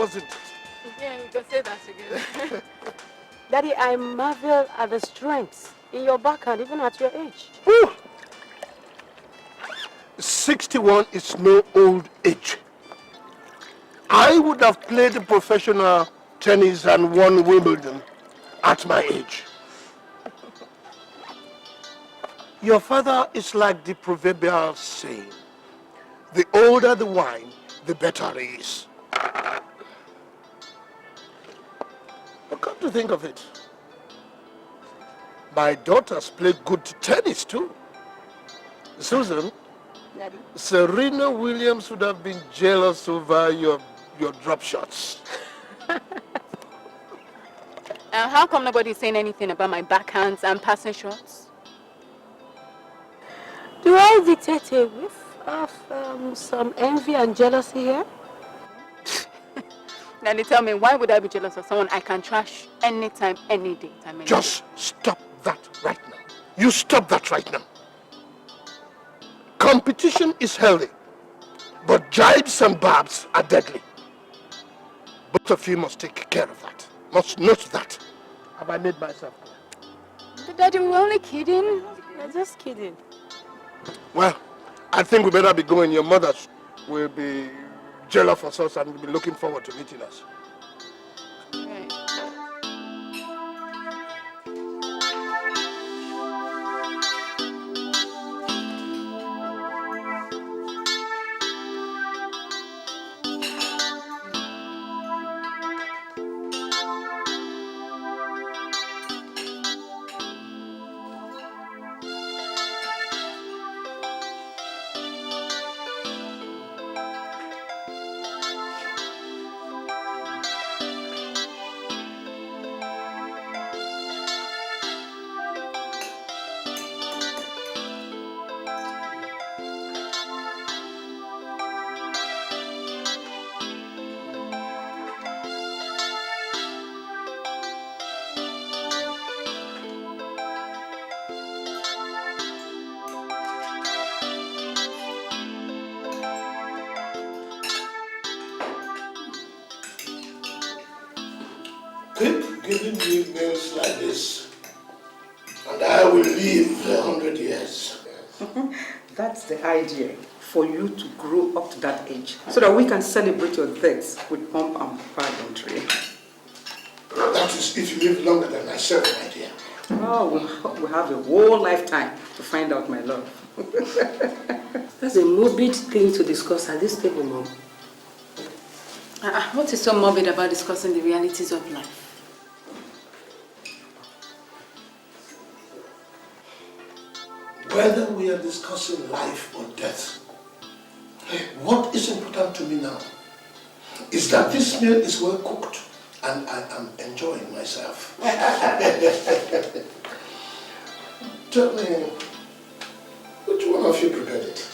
doesn't. Yeah, you can say that again. Daddy, I marvel at the strength in your backhand, even at your age. Woo! 61 is no old age. I would have played professional tennis and won Wimbledon at my age. Your father is like the proverbial saying, the older the wine, the better it is. But come to think of it, my daughters play good tennis too. Susan, Daddy. Serena Williams would have been jealous over your drop shots. How come nobody's saying anything about my backhands and passing shots? Do I detect a whiff of some envy and jealousy here? Daddy, tell me, why would I be jealous of someone I can trash anytime, any day? Just stop that right now. You stop that right now. Competition is healthy, but jibes and barbs are deadly. Both of you must take care of that. Must note that. Have I made myself clear? But Daddy, we were only kidding. We're just kidding. Well, I think we better be going. Your mother will be jealous of us and will be looking forward to meeting us. Right. Keep giving me meals like this, and I will live 100 years. That's the idea, for you to grow up to that age, so that we can celebrate your deaths with pomp and pageantry. That is if you live longer than myself, my dear. Oh, we have a whole lifetime to find out, my love. That's a morbid thing to discuss at this table, Mom. What is so morbid about discussing the realities of life? Whether we are discussing life or death, what is important to me now is that this meal is well cooked and I am enjoying myself. Tell me, which one of you prepared it?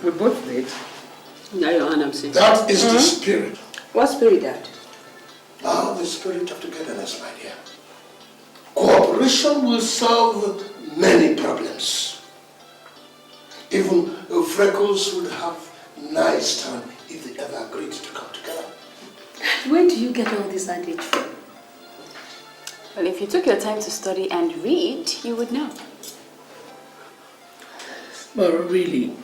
We both did. Now your hand, I'm saying. That is the spirit. What spirit, Dad? Now the spirit of togetherness, my dear. Cooperation will solve many problems. Even Freckles would have nice time if they ever agreed to come together. Where do you get all this adage from? Well, if you took your time to study and read, you would know. But really,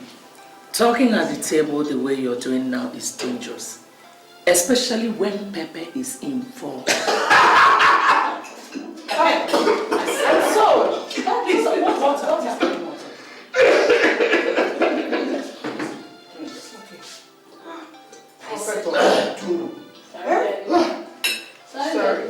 talking at the table the way you're doing now is dangerous. Especially when Pepe is involved. What is going on? Sorry.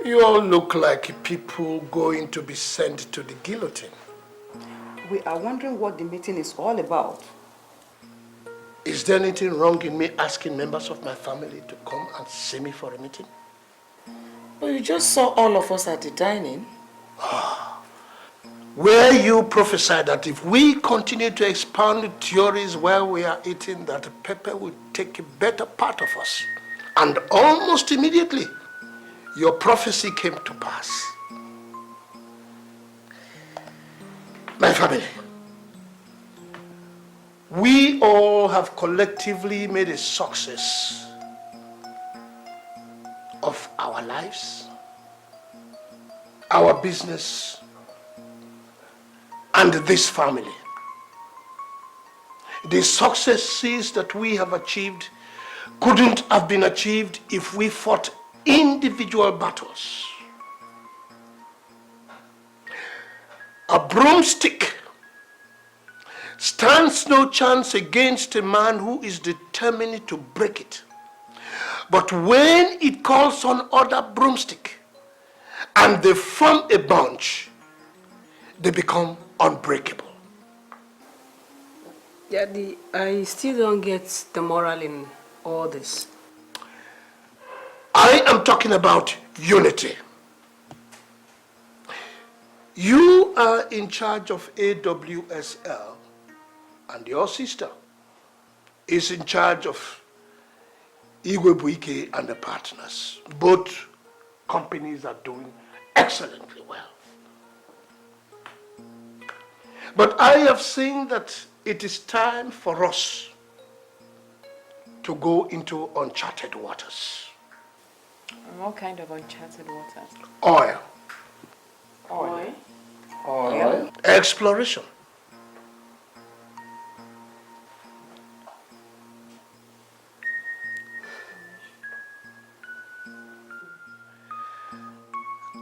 You all look like people going to be sent to the guillotine. We are wondering what the meeting is all about. Is there anything wrong in me asking members of my family to come and see me for a meeting? But you just saw all of us at the dining. Where you prophesied that if we continue to expound theories while we are eating, that pepper will take a better part of us. And almost immediately, your prophecy came to pass. My family, we all have collectively made a success of our lives, our business, and this family. The successes that we have achieved couldn't have been achieved if we fought individual battles. A broomstick stands no chance against a man who is determined to break it. But when it calls on other broomstick and they form a bunch, they become unbreakable. Daddy, I still don't get the moral in all this. I am talking about unity. You are in charge of AWSL, and your sister is in charge of Igwebuike and the partners. Both companies are doing excellently well. But I have seen that it is time for us to go into uncharted waters. What kind of uncharted waters? Oil. Oil? Oil? Exploration.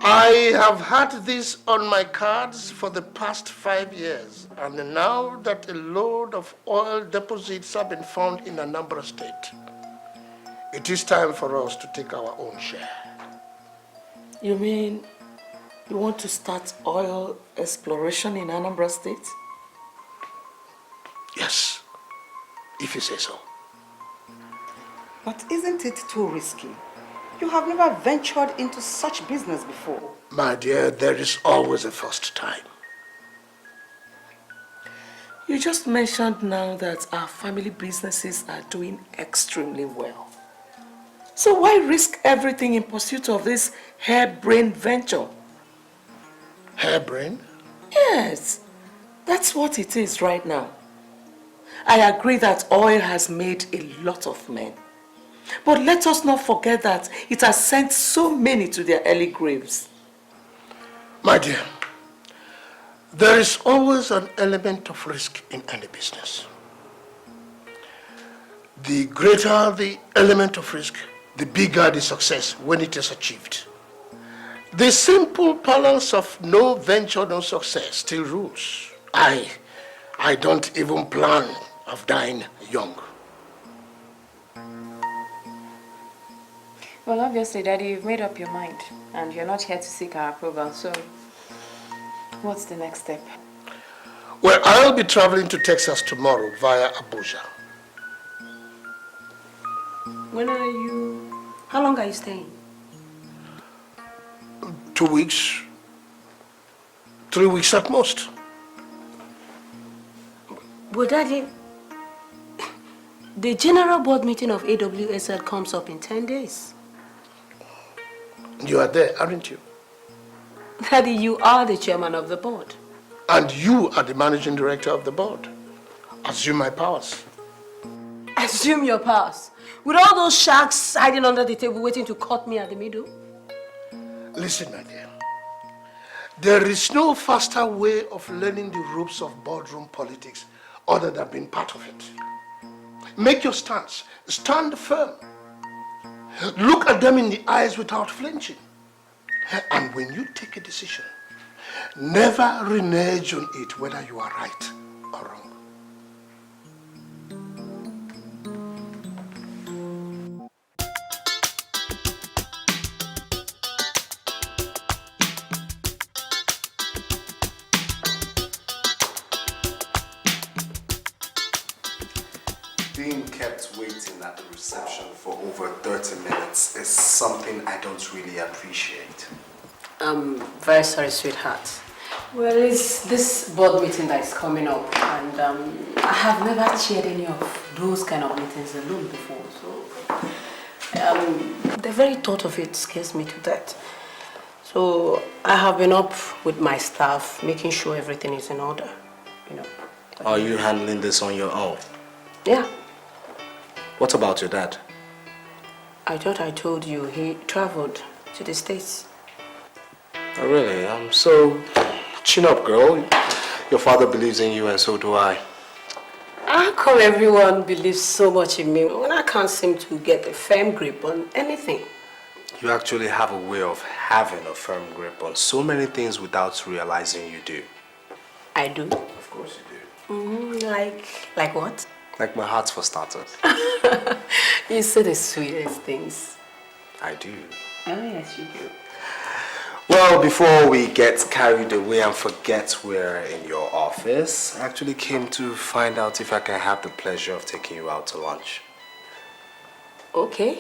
I have had this on my cards for the past 5 years, and now that a load of oil deposits have been found in Anambra State, it is time for us to take our own share. You mean you want to start oil exploration in Anambra State? Yes, if you say so. But isn't it too risky? You have never ventured into such business before. My dear, there is always a first time. You just mentioned now that our family businesses are doing extremely well. So why risk everything in pursuit of this harebrained venture? Harebrained? Yes, that's what it is right now. I agree that oil has made a lot of men. But let us not forget that it has sent so many to their early graves. My dear, there is always an element of risk in any business. The greater the element of risk, the bigger the success when it is achieved. The simple balance of no venture, no success still rules. I don't even plan of dying young. Well, obviously, Daddy, you've made up your mind, and you're not here to seek our approval, so what's the next step? Well, I'll be traveling to Texas tomorrow via Abuja. When are you... How long are you staying? 2 weeks, 3 weeks at most. But Daddy, the general board meeting of AWSL comes up in 10 days. You are there, aren't you? Daddy, you are the chairman of the board. And you are the managing director of the board. Assume my powers. Assume your powers. With all those sharks hiding under the table waiting to cut me at the middle. Listen, my dear. There is no faster way of learning the ropes of boardroom politics other than being part of it. Make your stance. Stand firm. Look at them in the eyes without flinching. And when you take a decision, never renege on it whether you are right or wrong. waiting at the reception for over 30 minutes is something I don't really appreciate. I'm very sorry, sweetheart. Well, it's this board meeting that is coming up, and I have never chaired any of those kind of meetings alone before, so the very thought of it scares me to death. So I have been up with my staff, making sure everything is in order, you know. Are you handling this on your own? Yeah. What about your dad? I thought I told you he traveled to the States. Oh, really? So chin up, girl. Your father believes in you and so do I. How come everyone believes so much in me when I can't seem to get a firm grip on anything? You actually have a way of having a firm grip on so many things without realizing you do. I do. Of course you do. Like what? Like my heart for starters. You say the sweetest things. I do. Oh, yes, you do. Well, before we get carried away and forget we're in your office, I actually came to find out if I can have the pleasure of taking you out to lunch. Okay.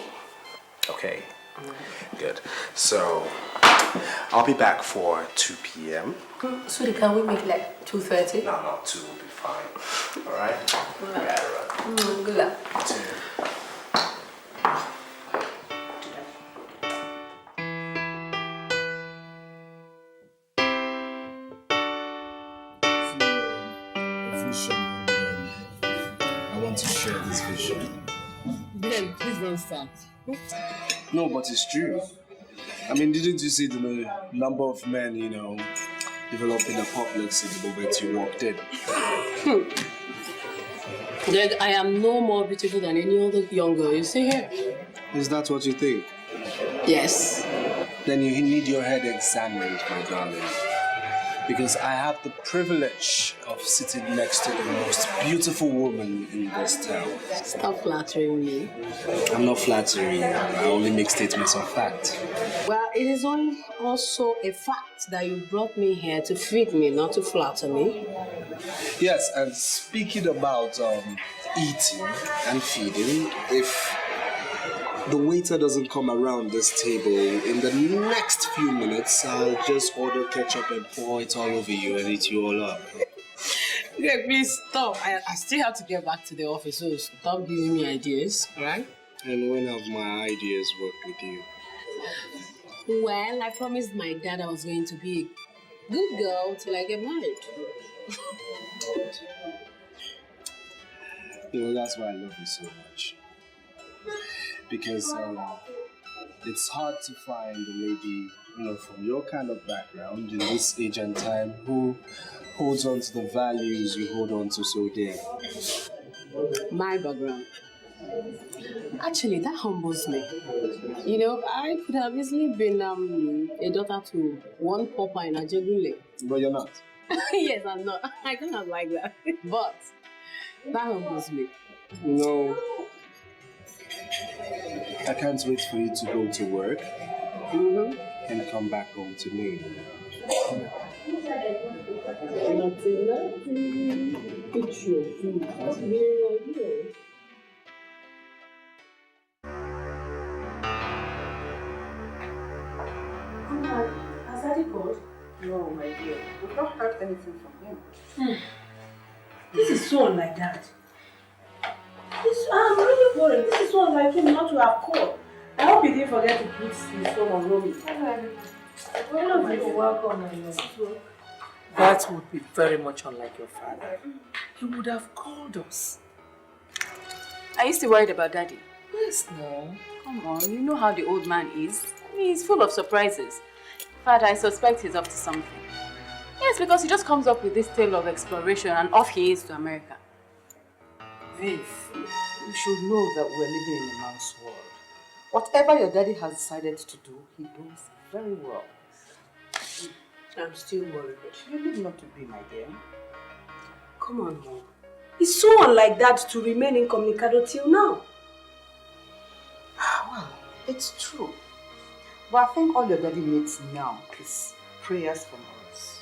Okay. Good. So, I'll be back for 2 p.m. Sweetie, can we make like 2:30? No, 2 will be fine. All right? Good luck. 2. I want to share this vision. Ben, please don't start. No, but it's true. I mean, didn't you see the number of men, developing apocalypse the moment you walked in? Then I am no more beautiful than any other young girl you see here. Is that what you think? Yes. Then you need your head examined, my darling. Because I have the privilege of sitting next to the most beautiful woman in this town. Stop flattering me. I'm not flattering you. I only make statements of fact. Well, it is also a fact that you brought me here to feed me, not to flatter me. Yes, and speaking about eating and feeding, if the waiter doesn't come around this table in the next few minutes, I'll just order ketchup and pour it all over you and eat you all up. Okay, please stop. I still have to get back to the office, so stop giving me ideas, right? And when have my ideas worked with you? Well, I promised my dad I was going to be a good girl till I get married. That's why I love you so much. Because it's hard to find a lady, from your kind of background in this age and time who holds on to the values you hold on to so dear. My background. Actually, that humbles me. I could have easily been a daughter to one pauper in Ajegule. But you're not. Yes, I'm not. I kind of like that. But that humbles me. I can't wait for you to go to work and come back home to me. Has Daddy called? No, my dear. We've not heard anything from him. This is so unlike Dad. I'm really worried. This is so unlike him not to have called. I hope he didn't forget to put his phone on roaming. Welcome, my love. That would be very much unlike your father. He would have called us. Are you still worried about Daddy? Yes, no. Come on, you know how the old man is. He's full of surprises. In fact, I suspect he's up to something. Yes, because he just comes up with this tale of exploration and off he is to America. Viv, you should know that we're living in a man's world. Whatever your daddy has decided to do, he does very well. I'm still worried. You need not to be, my dear. Come on, Mom. It's so unlike Dad to remain incommunicado till now. Well, it's true. But I think all your daddy needs now is prayers from us.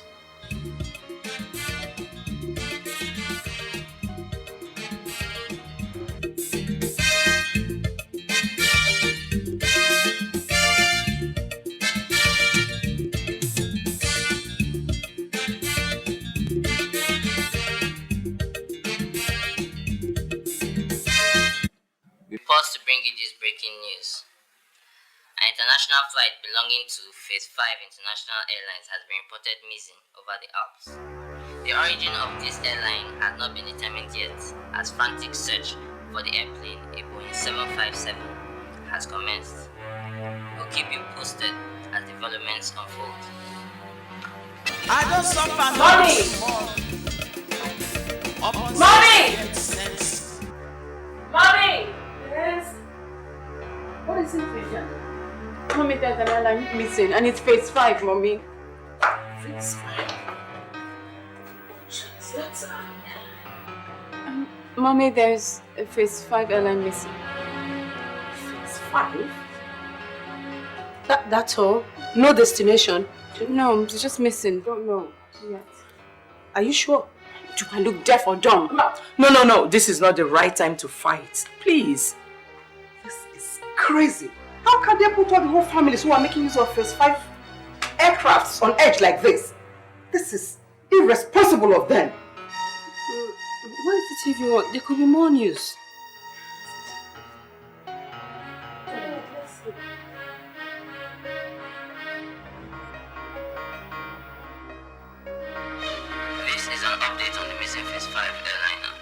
this breaking news. An international flight belonging to Phase 5 International Airlines has been reported missing over the Alps. The origin of this airline has not been determined yet, as frantic search for the airplane, a Boeing 757, has commenced. We'll keep you posted as developments unfold. I don't suffer. Mommy! Mommy! Mommy! Yes? What is it, Vision? Mommy, there's an airline missing and it's Phase 5, Mommy. Phase 5? That's... Mommy, there's a Phase 5 airline missing. Phase 5? That's all? No destination? No, it's just missing. Don't know yet. Are you sure? You can look deaf or dumb. No. This is not the right time to fight. Please. This is crazy. How can they put all the whole families who are making use of Phase 5 aircrafts on edge like this? This is irresponsible of them. What is the TV on? There could be more news. This is an update on the missing Phase 5 airliner.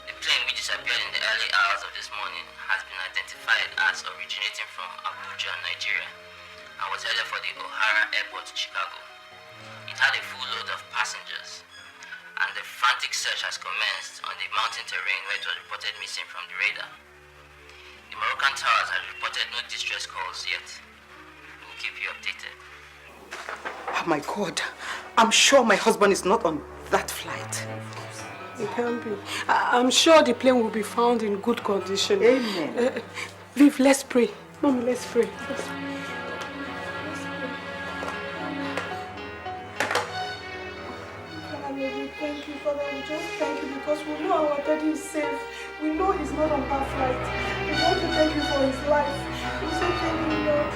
The plane, which disappeared in the early hours of this morning, has been identified as originating from Abuja, Nigeria, and was headed for the O'Hara Airport, Chicago. It had a full load of passengers, and the frantic search has commenced on the mountain terrain where it was reported missing from the radar. The Moroccan towers have reported no distress calls yet. We'll keep you updated. Oh my God. I'm sure my husband is not on that flight. It can't be. I'm sure the plane will be found in good condition. Amen. Viv, let's pray. Mommy, let's pray. Let's pray. Thank you, Father. We just thank you because we know our daddy is safe. We know he's not on that flight. We want to thank you for his life. We say thank you, Lord.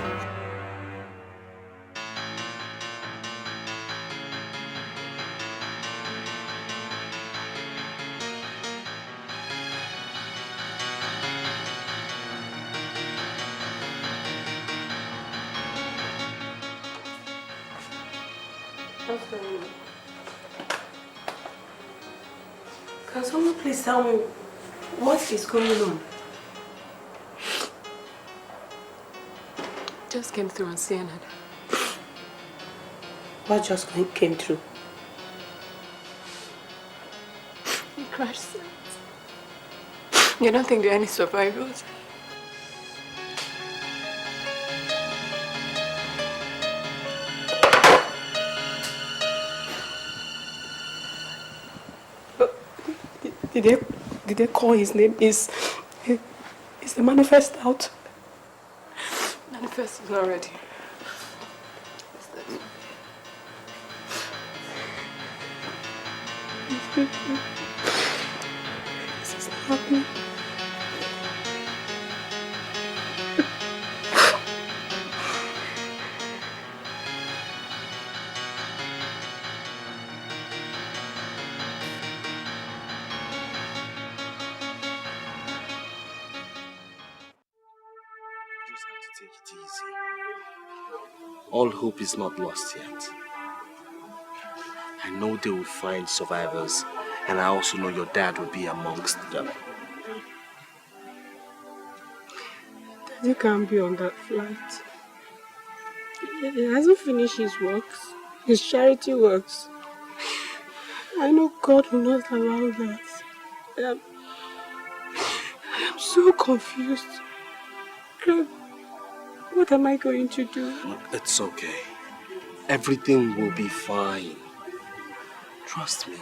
Can someone please tell me what is going on? Just came through on CNN. What just came through? He crashed site. You don't think there are any survivors? Did they call his name? Is the manifest out? Manifest is not ready. This is not happening. Take it easy. All hope is not lost yet. I know they will find survivors, and I also know your dad will be amongst them. Daddy can't be on that flight. He hasn't finished his works, his charity works. I know God will not allow that. I am so confused. God, what am I going to do? It's okay. Everything will be fine. Trust me.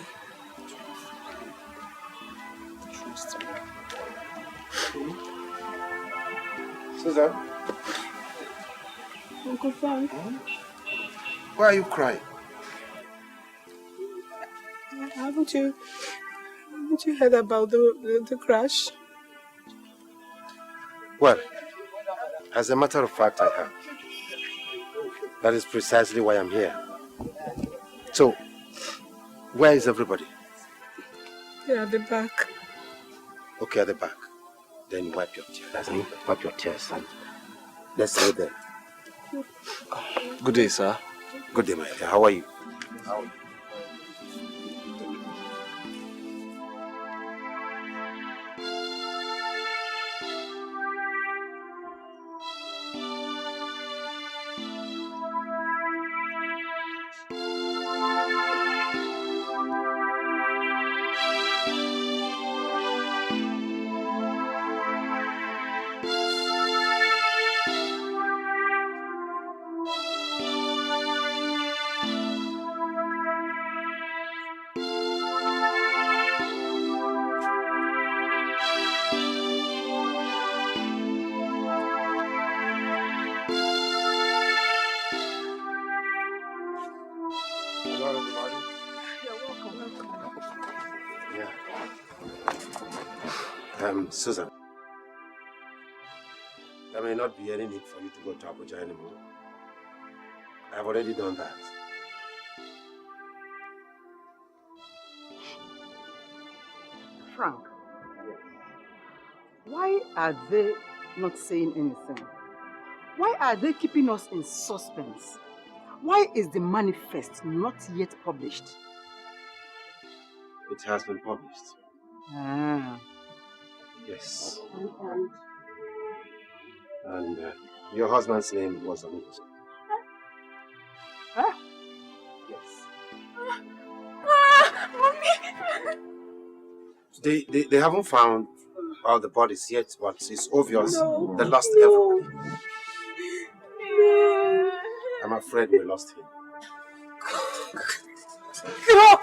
Trust me. Susan? Uncle Frank? Why are you crying? Haven't you heard about the crash? Well, as a matter of fact, I have. That is precisely why I'm here. So, where is everybody? They're at the back. Okay, at the back. Then wipe your tears. Wipe your tears and let's go there. Good day, sir. Good day, my dear. How are you? How are you? Susan, there may not be any need for you to go to Abuja anymore. I've already done that. Frank, why are they not saying anything? Why are they keeping us in suspense? Why is the manifest not yet published? It has been published. Ah. Yes. And your husband's name was on it. Huh? Yes. Mommy! They haven't found all the bodies yet, but it's obvious they lost everybody. I'm afraid we lost him. No!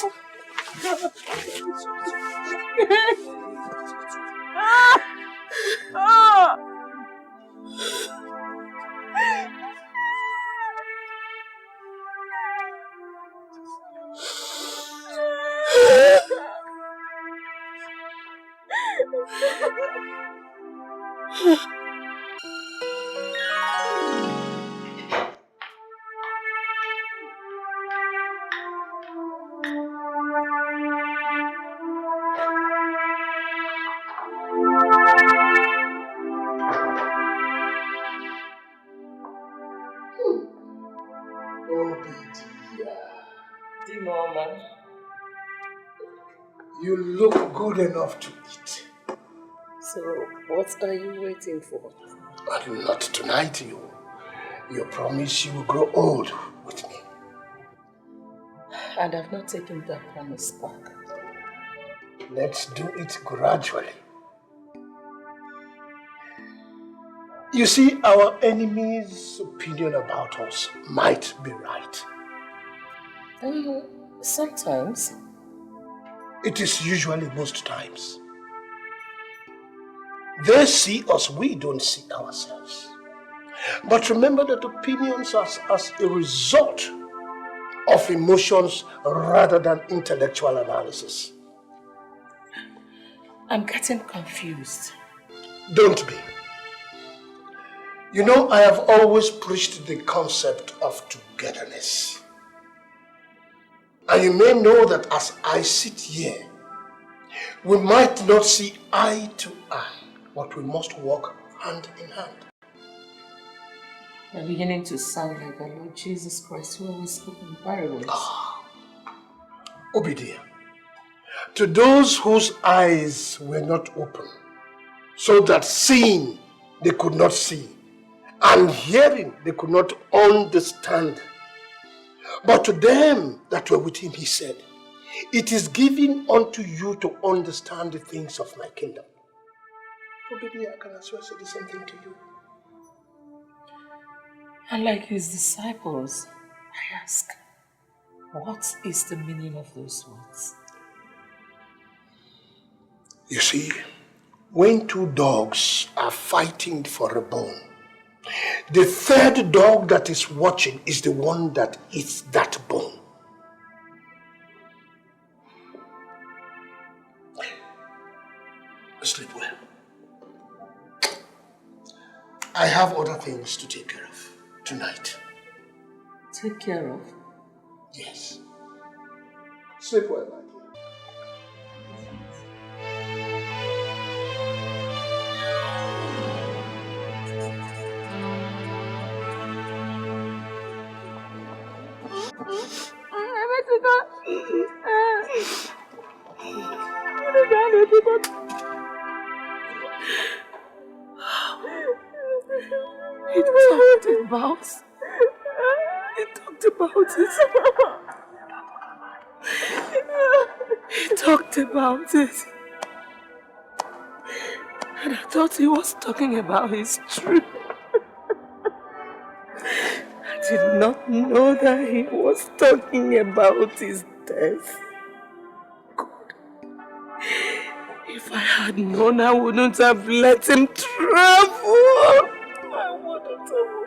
You look good enough to eat. So, what are you waiting for? But not tonight, you promise you will grow old with me. And I've not taken that promise back. Let's do it gradually. You see, our enemy's opinion about us might be right. Sometimes. It is usually most times. They see us, we don't see ourselves. But remember that opinions are as a result of emotions rather than intellectual analysis. I'm getting confused. Don't be. You know, I have always preached the concept of togetherness. And you may know that as I sit here, we might not see eye to eye, but we must walk hand in hand. You're beginning to sound like the Lord Jesus Christ who always spoke in parables. Obadiah, to those whose eyes were not open, so that seeing they could not see, and hearing they could not understand. But to them that were with him, he said, it is given unto you to understand the things of my kingdom. Obadiah, I can as well say the same thing to you. And like his disciples, I ask, what is the meaning of those words? You see, when two dogs are fighting for a bone, the third dog that is watching is the one that eats that bone. Sleep well. I have other things to take care of tonight. Take care of? Yes. Sleep well, my dear. He talked about it. He talked about it. And I thought he was talking about his truth. I did not know that he was talking about his death. God. If I had known, I wouldn't have let him travel. I wouldn't have.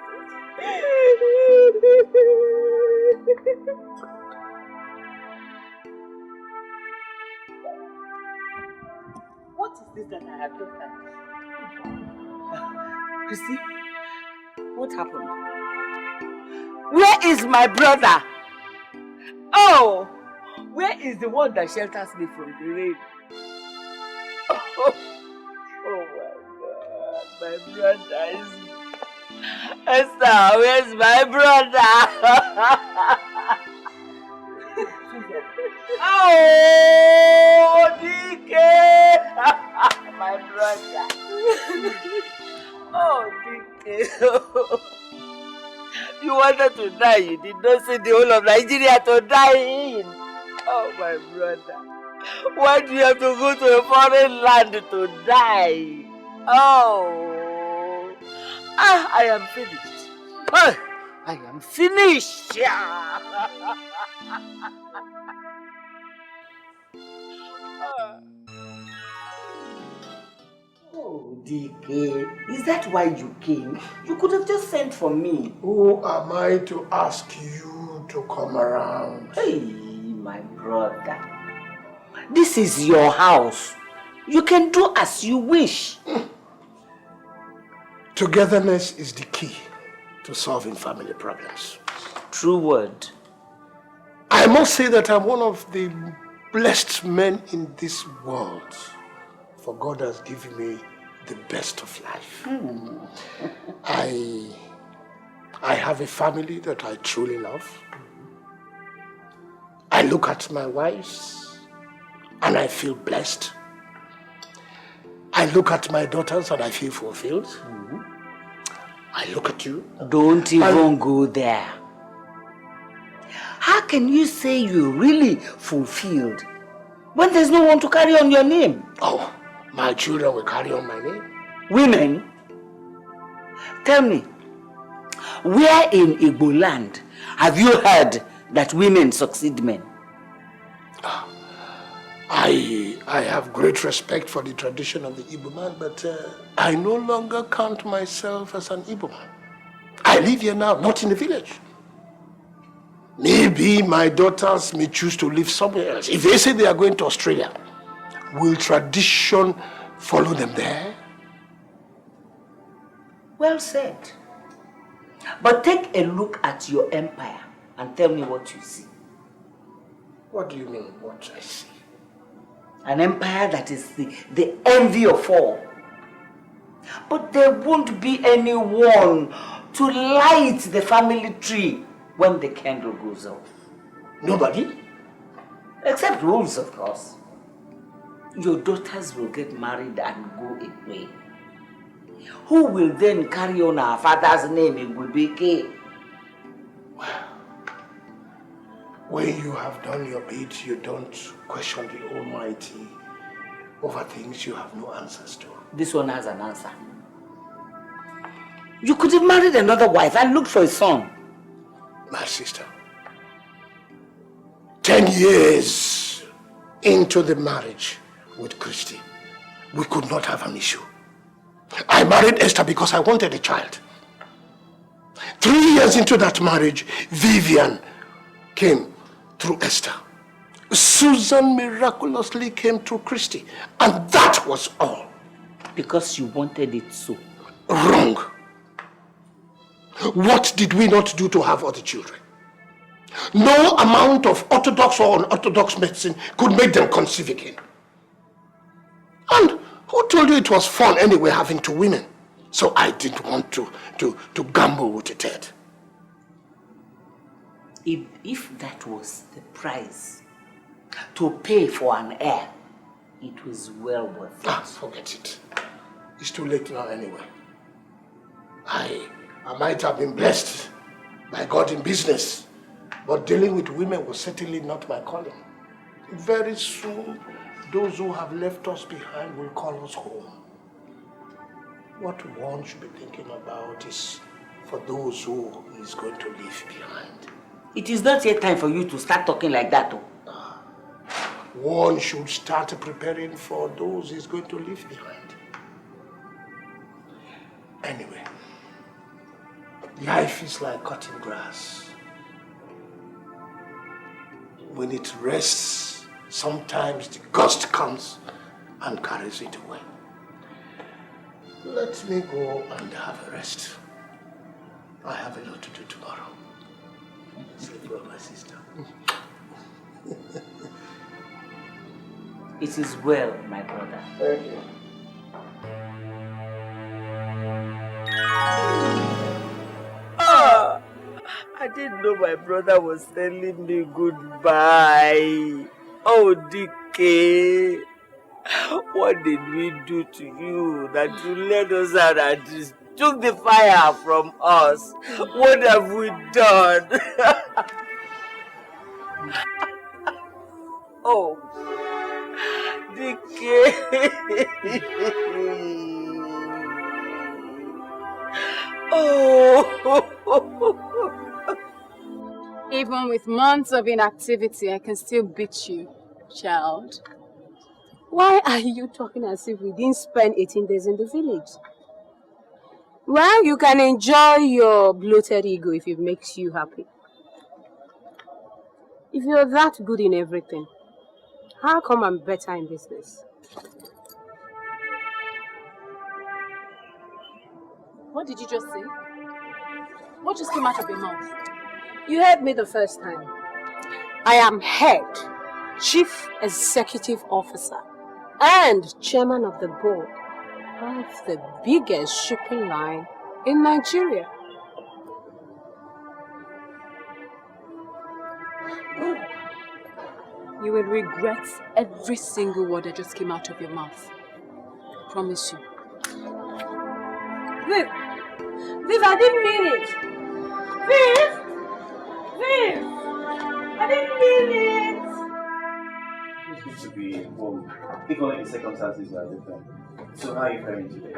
What is this that I have just done? Christy, what happened? Where is my brother? Oh, where is the one that shelters me from the rain? Oh my God, my brother is... Esther, where's my brother? Oh, Dike! My brother. Oh, Dike. You wanted to die. You did not see the whole of Nigeria to die in. Oh, my brother. Why do you have to go to a foreign land to die? Oh. I am finished. I am finished. Oh, Dike, is that why you came? You could have just sent for me. Who am I to ask you to come around? Hey, my brother. This is your house. You can do as you wish. Togetherness is the key to solving family problems. True word. I must say that I'm one of the blessed men in this world. For God has given me the best of life. I have a family that I truly love. I look at my wives and I feel blessed. I look at my daughters and I feel fulfilled. I look at you. Don't even go there. How can you say you're really fulfilled when there's no one to carry on your name? Oh, my children will carry on my name. Women? Tell me, where in Igbo land have you heard that women succeed men? I have great respect for the tradition of the Igbo man, but I no longer count myself as an Igbo man. I live here now, not in the village. Maybe my daughters may choose to live somewhere else. If they say they are going to Australia, will tradition follow them there? Well said. But take a look at your empire and tell me what you see. What do you mean, what I see? An empire that is the envy of all. But there won't be anyone to light the family tree when the candle goes off. Nobody? Except wolves, of course. Your daughters will get married and go away. Who will then carry on our father's name in Dike? Well, when you have done your bid, you don't question the Almighty over things you have no answers to. This one has an answer. You could have married another wife and looked for a son. My sister, 10 years into the marriage with Christy, we could not have an issue. I married Esther because I wanted a child. 3 years into that marriage, Vivian came through Esther. Susan miraculously came through Christy. And that was all. Because you wanted it so. Wrong. What did we not do to have other children? No amount of orthodox or unorthodox medicine could make them conceive again. And who told you it was fun anyway having two women? So I didn't want to gamble with it. If that was the price to pay for an heir, it was well worth it. Forget it. It's too late now anyway. I might have been blessed by God in business, but dealing with women was certainly not my calling. Very soon, those who have left us behind will call us home. What one should be thinking about is for those who he is going to leave behind. It is not yet time for you to start talking like that. One should start preparing for those he's going to leave behind. Anyway, life is like cutting grass. When it rests, sometimes the gust comes and carries it away. Let me go and have a rest. I have a lot to do tomorrow. Sleep well, my sister. It is well, my brother. Thank you. I didn't know my brother was telling me goodbye. Oh, Dike. What did we do to you that you let us out and just took the fire from us? What have we done? Oh, Dike. Oh. Even with months of inactivity, I can still beat you, child. Why are you talking as if we didn't spend 18 days in the village? Well, you can enjoy your bloated ego if it makes you happy. If you're that good in everything, how come I'm better in business? What did you just say? What just came out of your mouth? You heard me the first time. I am head, chief executive officer, and chairman of the board of the biggest shipping line in Nigeria. You will regret every single word that just came out of your mouth. I promise you. Viv! Viv, I didn't mean it! Viv! Viv! I didn't mean it! It's good to be home. If only the circumstances are different. So how are you faring today?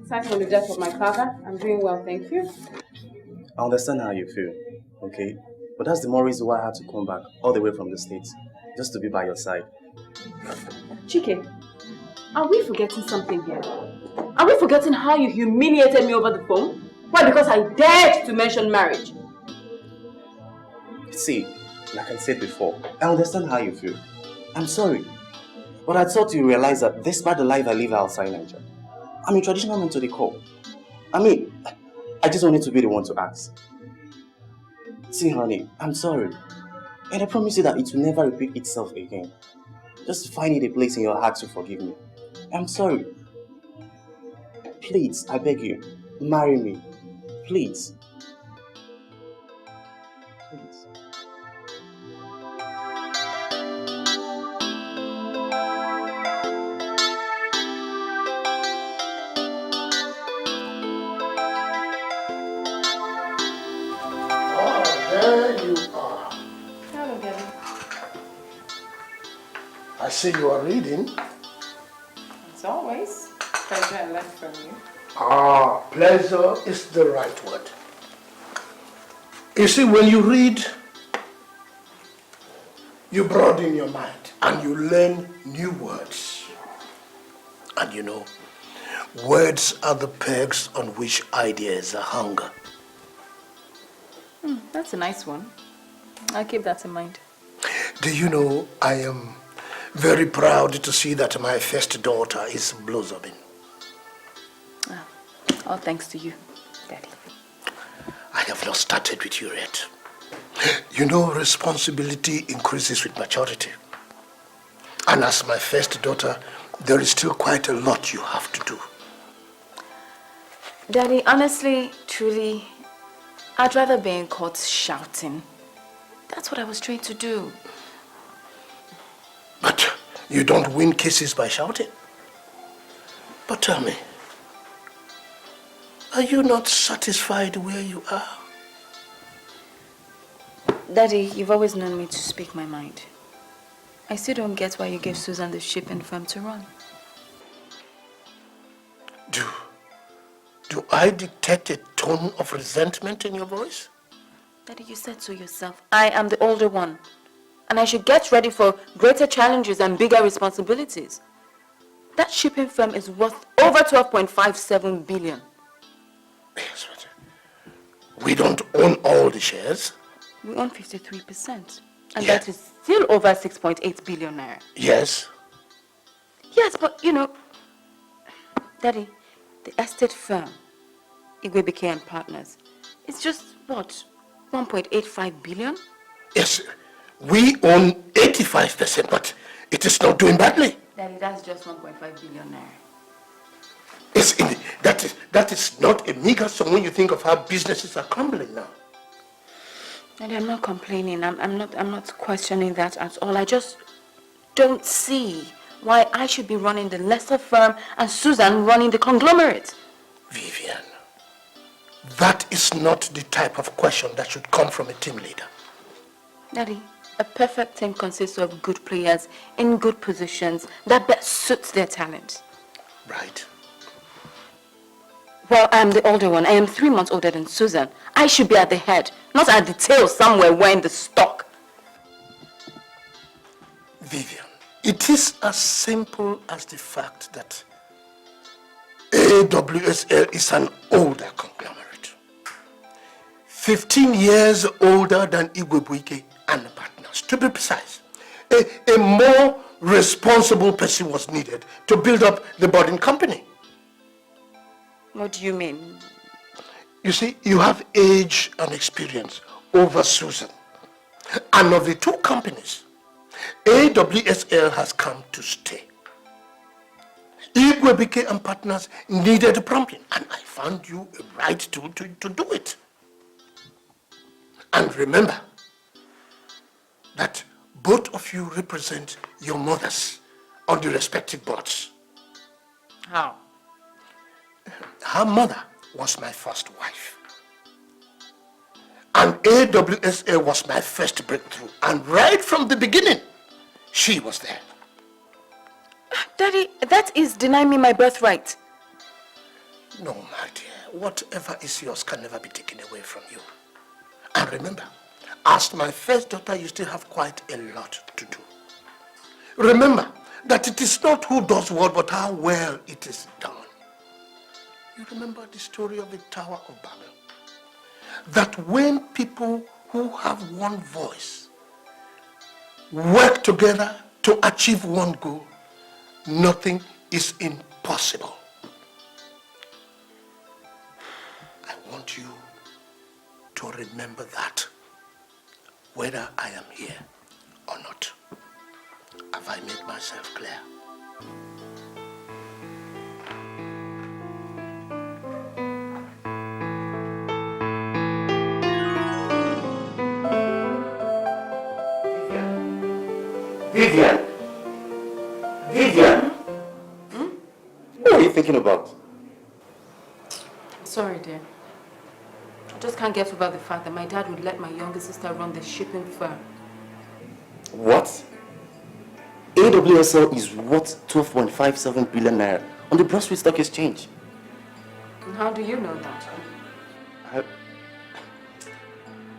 Aside from the death of my father, I'm doing well, thank you. I understand how you feel, okay? But that's the more reason why I had to come back all the way from the States, just to be by your side. Chike, are we forgetting something here? Are we forgetting how you humiliated me over the phone? Why? Because I dared to mention marriage. See, like I said before, I understand how you feel. I'm sorry. But I thought you realized that despite the life I live outside Nigeria, I'm a traditional man to the core. I mean, I just wanted to be the one to ask. See, honey, I'm sorry. And I promise you that it will never repeat itself again. Just find it a place in your heart to forgive me. I'm sorry. Please, I beg you, marry me. Please. Please. There you are. Hello, Gabby. I see you are reading. As always, pleasure I learned from you. Pleasure is the right word. You see, when you read, you broaden your mind and you learn new words. And you know, words are the pegs on which ideas are hung. That's a nice one. I'll keep that in mind. Do you know, I am very proud to see that my first daughter is blossoming. All thanks to you, Daddy. I have not started with you yet. You know, responsibility increases with maturity. And as my first daughter, there is still quite a lot you have to do. Daddy, honestly, truly, I'd rather be in court shouting. That's what I was trained to do. But you don't win cases by shouting. But tell me, are you not satisfied where you are? Daddy, you've always known me to speak my mind. I still don't get why you gave Susan the shipping firm to run. Do I detect a tone of resentment in your voice? Daddy, you said so yourself. I am the older one. And I should get ready for greater challenges and bigger responsibilities. That shipping firm is worth over 12.57 billion. Yes, but we don't own all the shares. We own 53%. And Yeah. that is still over 6.8 billion naira. Yes. Yes, but you know, Daddy, the estate firm, Dike and Partners, it's just what, 1.85 billion? Yes, we own 85%, but it is not doing badly. Daddy, that's just 1.5 billion naira. Yes, that is not a meager sum when you think of how businesses are crumbling now. Daddy, I'm not complaining. I'm not questioning that at all. I just don't see why I should be running the lesser firm and Susan running the conglomerate. Vivian, that is not the type of question that should come from a team leader. Daddy, a perfect team consists of good players in good positions that best suits their talent. Right. Well, I'm the older one. I am 3 months older than Susan. I should be at the head, not at the tail somewhere wearing the stock. Vivian, it is as simple as the fact that AWSL is an older conglomerate. 15 years older than Dike and Partners, to be precise. A more responsible person was needed to build up the boarding company. What do you mean? You see, you have age and experience over Susan. And of the two companies, AWSL has come to stay. Dike and Partners needed prompting, and I found you a right to do it. And remember that both of you represent your mothers on the respective boards. How? Her mother was my first wife. And AWSL was my first breakthrough. And right from the beginning, she was there. Daddy, that is denying me my birthright. No, my dear. Whatever is yours can never be taken away from you. And remember, as my first daughter, you still have quite a lot to do. Remember that it is not who does what, but how well it is done. You remember the story of the Tower of Babel? That when people who have one voice work together to achieve one goal, nothing is impossible. I want you to remember that, whether I am here or not. Have I made myself clear? Vivian! Vivian! What are you thinking about? Sorry, dear. I just can't get over the fact that my dad would let my younger sister run the shipping firm. What? AWSL is worth 12.57 billion naira on the Brussels Stock Exchange. And how do you know that?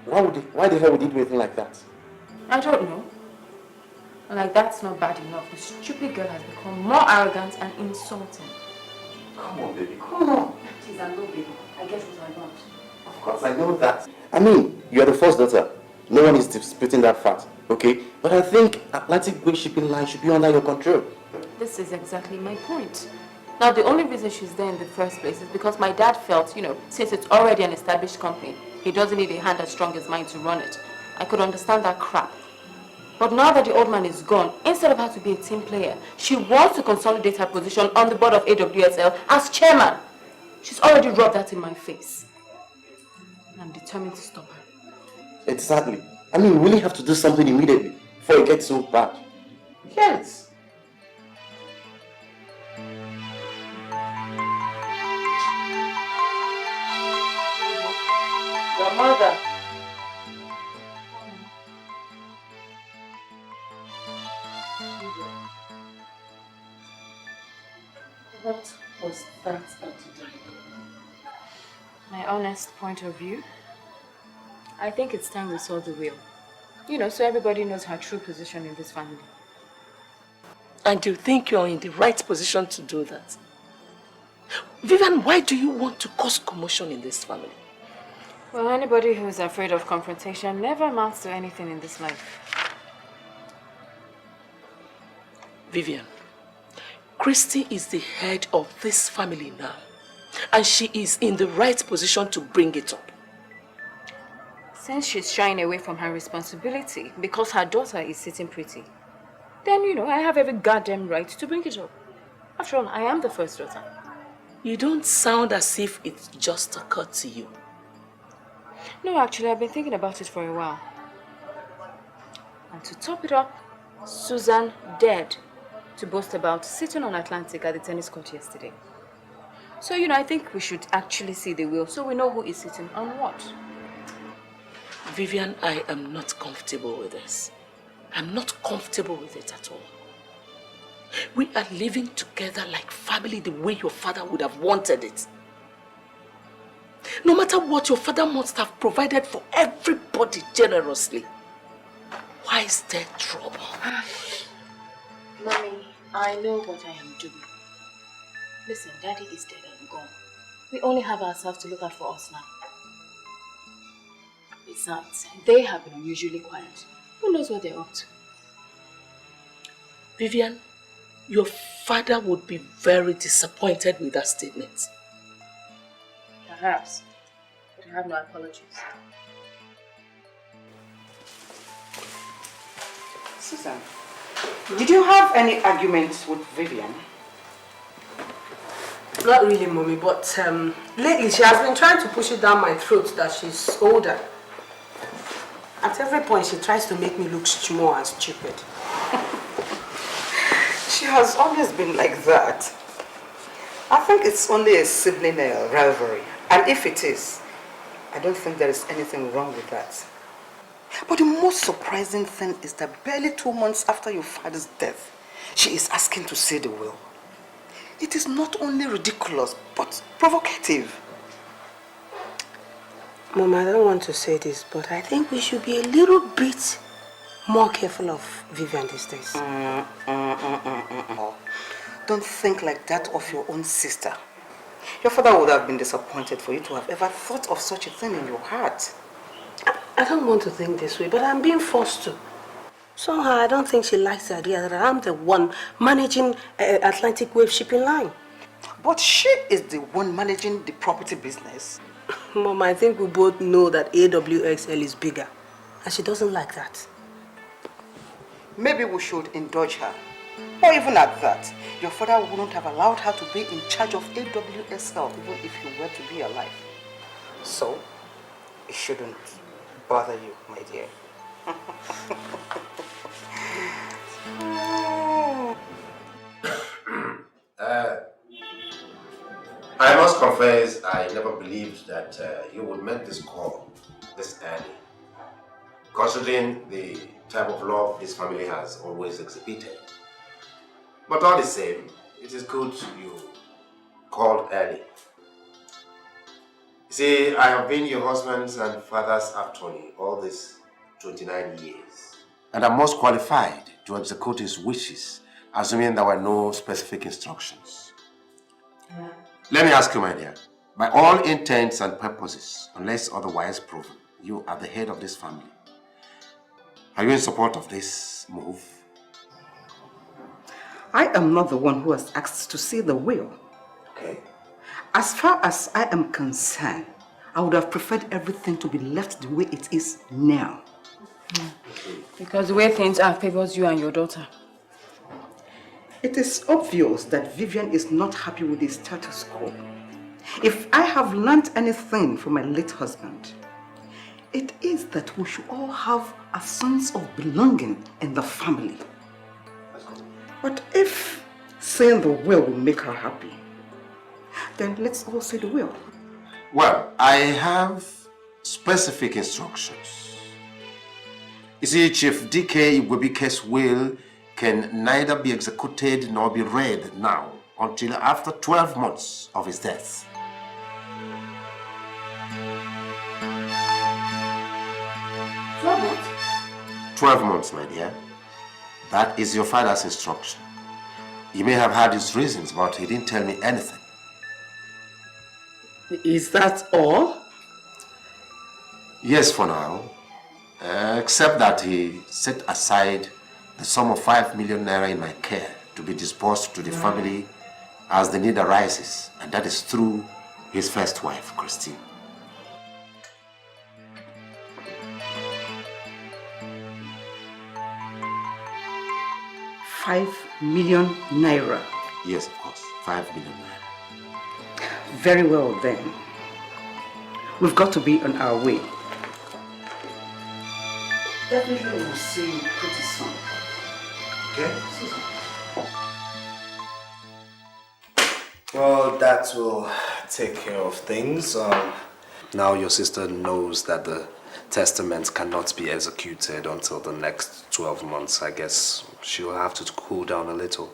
Why the hell would he do anything like that? I don't know. Like, that's not bad enough. The stupid girl has become more arrogant and insulting. Come on, baby, come on. Please, I'm no baby. I get what I want. Of course, I know that. I mean, you are the first daughter. No one is disputing that fact, okay? But I think Atlantic Way Shipping Line should be under your control. This is exactly my point. Now, the only reason she's there in the first place is because my dad felt, since it's already an established company, he doesn't need a hand as strong as mine to run it. I could understand that crap. But now that the old man is gone, instead of her to be a team player, she wants to consolidate her position on the board of AWSL as chairman. She's already rubbed that in my face. I'm determined to stop her. Exactly. I mean, we really have to do something immediately before it gets so bad. Yes. Your mother. What was that, Auntie Dike? My honest point of view, I think it's time we saw the will. You know, so everybody knows her true position in this family. And you think you're in the right position to do that? Vivian, why do you want to cause commotion in this family? Well, anybody who is afraid of confrontation never amounts to anything in this life. Vivian, Christy is the head of this family now. And she is in the right position to bring it up. Since she's shying away from her responsibility because her daughter is sitting pretty, then, you know, I have every goddamn right to bring it up. After all, I am the first daughter. You don't sound as if it just occurred to you. No, actually, I've been thinking about it for a while. And to top it up, Susan dared to boast about sitting on Atlantic at the tennis court yesterday. So, you know, I think we should actually see the will so we know who is sitting on what. Vivian, I am not comfortable with this. I'm not comfortable with it at all. We are living together like family the way your father would have wanted it. No matter what, your father must have provided for everybody generously. Why is there trouble? Mommy, I know what I am doing. Listen, Daddy is dead and gone. We only have ourselves to look out for us now. Besides, they have been unusually quiet. Who knows what they're up to? Vivian, your father would be very disappointed with that statement. Perhaps, but I have no apologies. Susan, did you have any arguments with Vivian? Not really, Mommy, but lately she has been trying to push it down my throat that she's older. At every point she tries to make me look small and stupid. She has always been like that. I think it's only a sibling rivalry. And if it is, I don't think there is anything wrong with that. But the most surprising thing is that barely 2 months after your father's death, she is asking to see the will. It is not only ridiculous, but provocative. Mom, I don't want to say this, but I think we should be a little bit more careful of Vivian these days. Don't think like that of your own sister. Your father would have been disappointed for you to have ever thought of such a thing in your heart. I don't want to think this way, but I'm being forced to. Somehow, I don't think she likes the idea that I'm the one managing Atlantic Wave shipping line. But she is the one managing the property business. Mom, I think we both know that AWXL is bigger, and she doesn't like that. Maybe we should indulge her. Or even at that, your father wouldn't have allowed her to be in charge of AWSL even if you were to be alive. So, it shouldn't bother you, my dear. I must confess, I never believed that you would make this call this early, considering the type of love this family has always exhibited. But all the same, it is good you called early. See, I have been your husband's and father's attorney all these 29 years. And I'm most qualified to execute his wishes, assuming there were no specific instructions. Let me ask you, my dear, by all intents and purposes, unless otherwise proven, you are the head of this family. Are you in support of this move? I am not the one who has asked to see the will. Okay. As far as I am concerned, I would have preferred everything to be left the way it is now. Because the way things are favors you and your daughter. It is obvious that Vivian is not happy with the status quo. If I have learned anything from my late husband, It is that we should all have a sense of belonging in the family. But if saying the will make her happy, then let's all say the will. Well, I have specific instructions. You see, Chief Dike Webike's will can neither be executed nor be read now until after 12 months of his death. 12 months? 12 months, my dear. That is your father's instruction. He may have had his reasons, but he didn't tell me anything. Is that all? Yes, for now. Except that he set aside the sum of 5 million naira in my care to be disbursed to the family as the need arises, and that is through his first wife, Christine. ₦5 million. Yes, of course, 5 million naira. Very well then. We've got to be on our way. Definitely we'll see you pretty soon. Okay? Well, that will take care of things. Now your sister knows that the testament cannot be executed until the next 12 months. I guess she will have to cool down a little.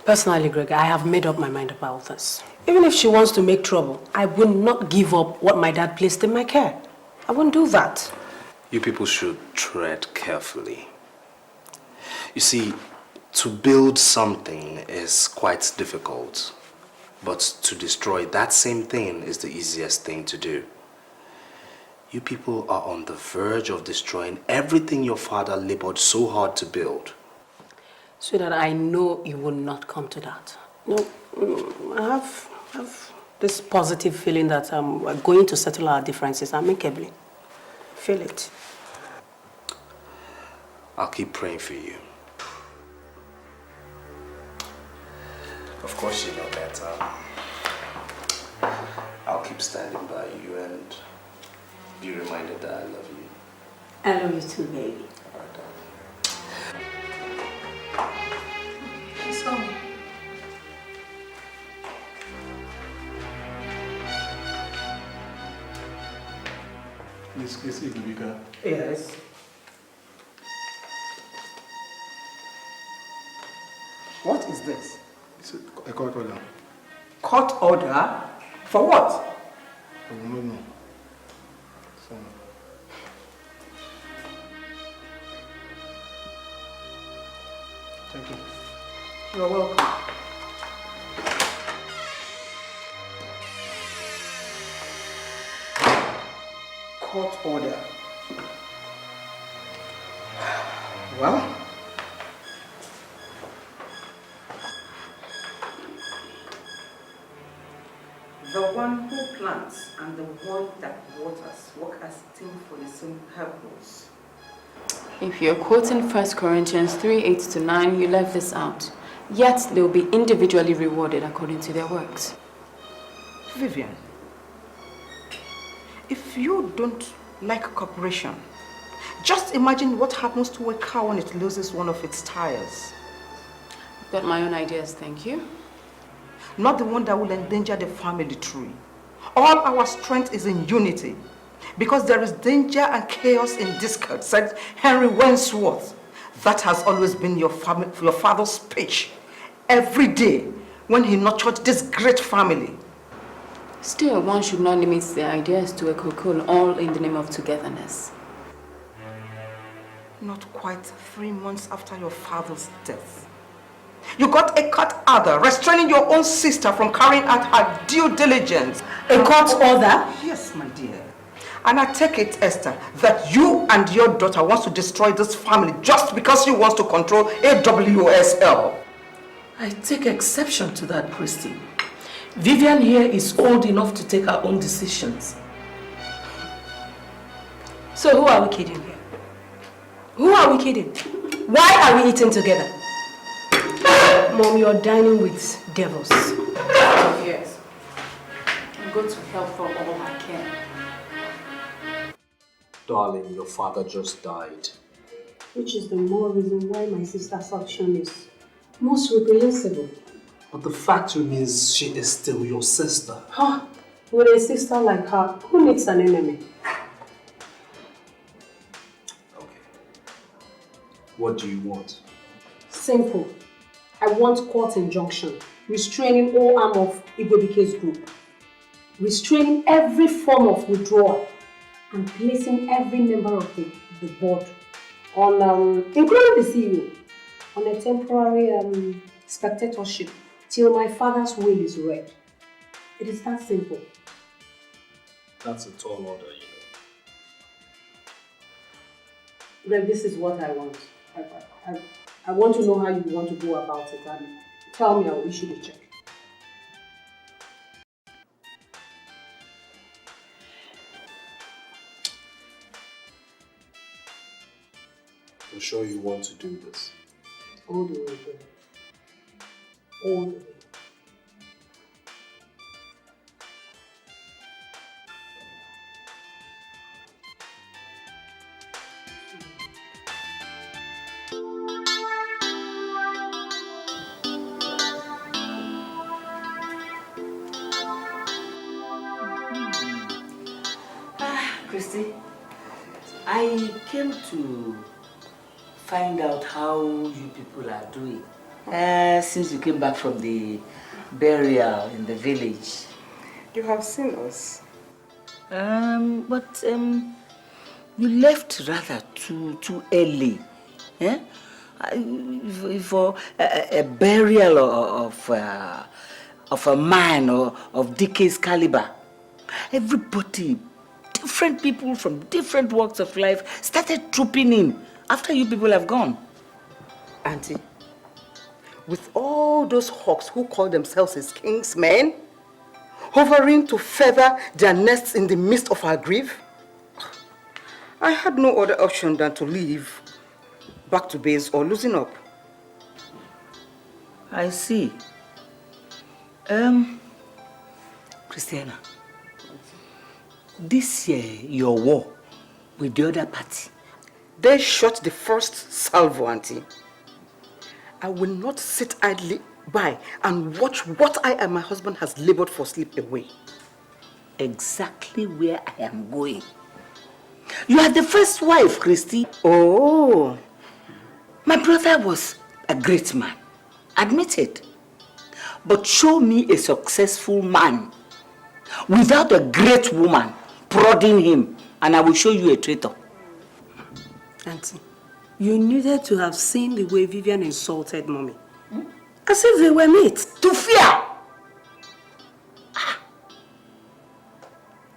Personally, Greg, I have made up my mind about this. Even if she wants to make trouble, I will not give up what my dad placed in my care. I won't do that. You people should tread carefully. You see, to build something is quite difficult, but to destroy that same thing is the easiest thing to do. You people are on the verge of destroying everything your father labored so hard to build. So that I know it will not come to that. No, I have this positive feeling that we're going to settle our differences amicably. Feel it. I'll keep praying for you. Of course you know that. I'll keep standing by you and be reminded that I love you. I love you too, baby. She's home. Miss Igubika. Yes. What is this? It's a court order. Court order? For what? No. Thank you. You're welcome. Court order. Well, the one who plants and the one that waters work as a team for the same purpose. If you're quoting 1 Corinthians 3:8-9, you left this out. Yet they'll be individually rewarded according to their works. Vivian, if you don't like cooperation, just imagine what happens to a car when it loses one of its tires. I've got my own ideas, thank you. Not the one that will endanger the family tree. All our strength is in unity. Because there is danger and chaos in discord, said Henry Wentworth. That has always been your father's speech. Every day when he nurtured this great family. Still, one should not limit their ideas to a cocoon, all in the name of togetherness. Not quite 3 months after your father's death. You got a court order restraining your own sister from carrying out her due diligence. A court order? Yes, my dear. And I take it, Esther, that you and your daughter wants to destroy this family just because she wants to control AWSL. I take exception to that, Christy. Vivian here is old enough to take her own decisions. So who are we kidding here? Who are we kidding? Why are we eating together? Mom, you're dining with devils. Yes. I'm going to help for all I can. Darling, your father just died. Which is the more reason why my sister's action is most reprehensible. But the fact remains she is still your sister. Huh? With a sister like her, who needs an enemy? Okay. What do you want? Simple. I want court injunction, restraining all arm of Igwebike's group, restraining every form of withdrawal, and placing every member of the board on, including the CEO, on a temporary spectatorship till my father's will is read. It is that simple. That's a tall order, Greg, this is what I want. I want to know how you want to go about it, and tell me, I will issue the check. I'm sure you want to do this. All the way, Greg. All the way. Christy, I came to find out how you people are doing since you came back from the burial in the village. You have seen us. But you left rather too early. Eh? For a burial of a man of Dike's caliber. Everybody, different people from different walks of life started trooping in after you people have gone. Auntie, with all those hawks who call themselves his king's men, hovering to feather their nests in the midst of our grief, I had no other option than to leave back to base or losing up. I see. Christiana, this year your war with the other party, they shot the first salvo, Auntie. I will not sit idly by and watch what I and my husband has labored for slip away. Exactly where I am going. You are the first wife, Christy. Oh. My brother was a great man, admitted. But show me a successful man without a great woman prodding him, and I will show you a traitor. Auntie, you needed to have seen the way Vivian insulted Mommy. As if they were mates. To fear!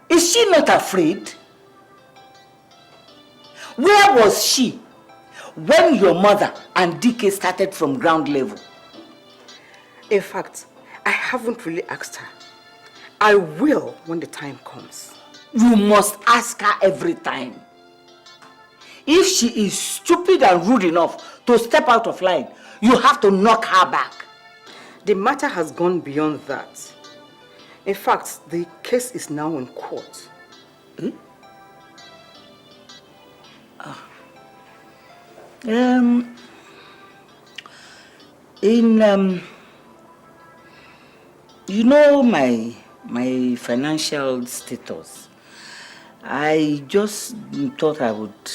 Is she not afraid? Where was she when your mother and Dike started from ground level? In fact, I haven't really asked her. I will when the time comes. You must ask her every time. If she is stupid and rude enough to step out of line, you have to knock her back. The matter has gone beyond that. In fact, the case is now in court. Hmm? You know my financial status. I just thought I would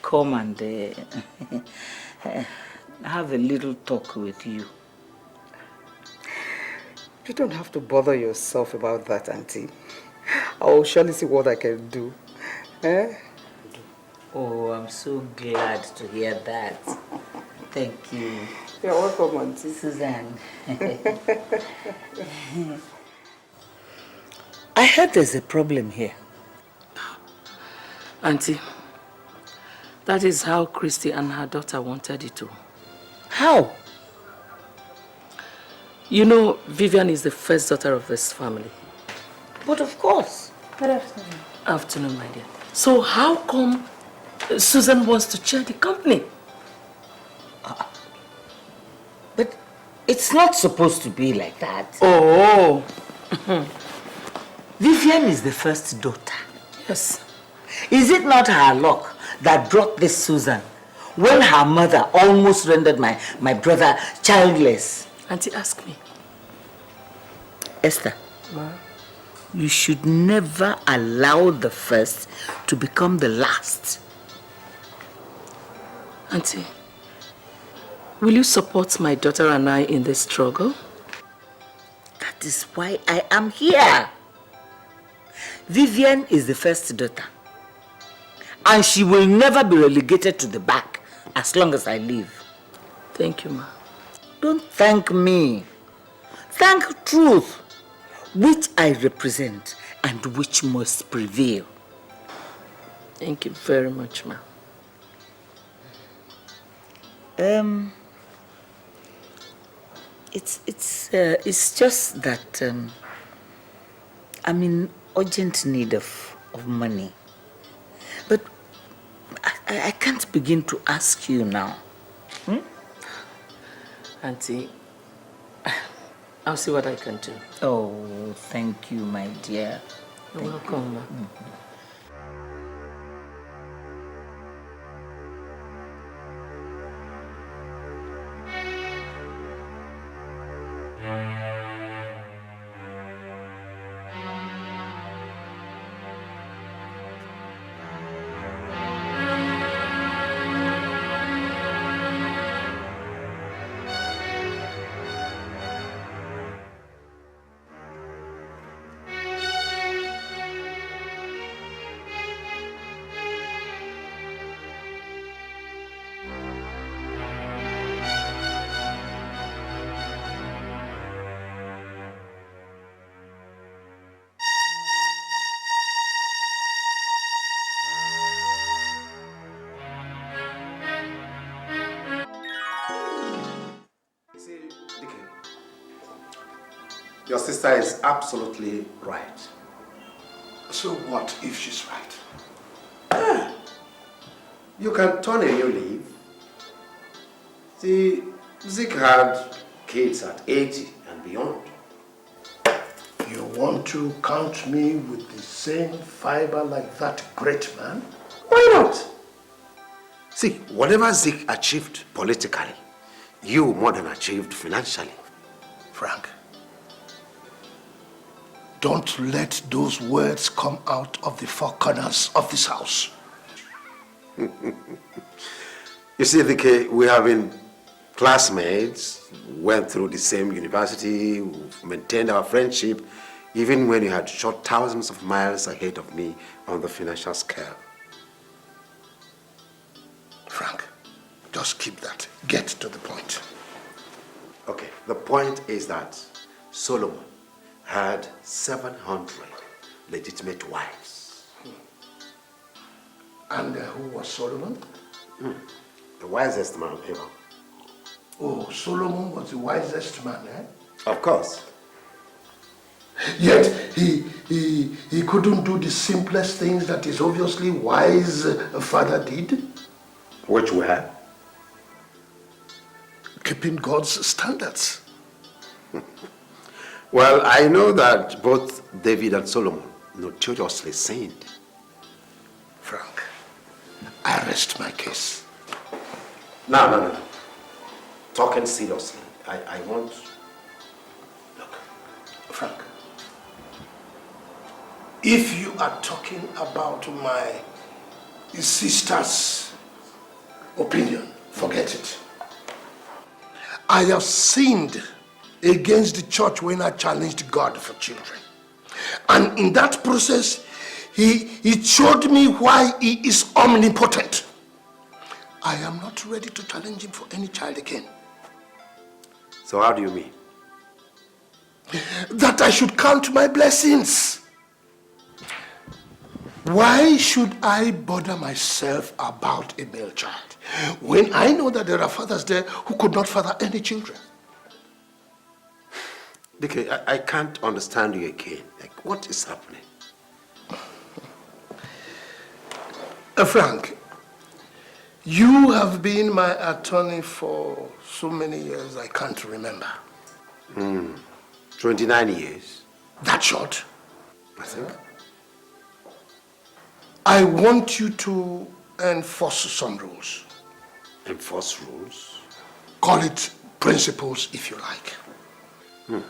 come and have a little talk with you. You don't have to bother yourself about that, Auntie. I will surely see what I can do. Eh? Oh, I'm so glad to hear that. Thank you. You're welcome, Auntie. Suzanne. I heard there's a problem here. Auntie, that is how Christy and her daughter wanted it to. How? You know, Vivian is the first daughter of this family. But of course. Good afternoon. Afternoon, my dear. So how come Susan wants to chair the company? But it's not supposed to be like that. Oh. Vivian is the first daughter. Yes. Is it not her luck that brought this Susan when her mother almost rendered my brother childless? Auntie, ask me. Esther, Ma? You should never allow the first to become the last. Auntie, will you support my daughter and I in this struggle? That is why I am here. Vivian is the first daughter. And she will never be relegated to the back as long as I live. Thank you, Ma. Don't thank me. Thank truth, which I represent and which must prevail. Thank you very much, Ma. It's just that I'm in urgent need of money. But I can't begin to ask you now. Auntie, I'll see what I can do. Oh, thank you, my dear. You're welcome, Ma. Your sister is absolutely right. So what if she's right? You can turn a new leaf. See, Zik had kids at 80 and beyond. You want to count me with the same fiber like that great man? Why not? See, whatever Zik achieved politically, you more than achieved financially. Frank, don't let those words come out of the four corners of this house. You see, Dike, we have been classmates, went through the same university, we've maintained our friendship, even when you had shot thousands of miles ahead of me on the financial scale. Frank, just keep that. Get to the point. Okay, the point is that Solomon had 700 legitimate wives. And who was Solomon? The wisest man ever. Oh, Solomon was the wisest man, eh? Of course. Yet he couldn't do the simplest things that his obviously wise father did. Which were? Keeping God's standards. Well, I know that both David and Solomon notoriously sinned. Frank, I rest my case. No. Talking seriously, I want... Look, Frank, if you are talking about my sister's opinion, forget it. I have sinned against the church when I challenged God for children. And in that process, he showed me why he is omnipotent. I am not ready to challenge him for any child again. So how do you mean? That I should count my blessings. Why should I bother myself about a male child when I know that there are fathers there who could not father any children? Dike, I can't understand you again. Like, what is happening? Frank, you have been my attorney for so many years I can't remember. 29 years. That short? I think. I want you to enforce some rules. Enforce rules? Call it principles if you like.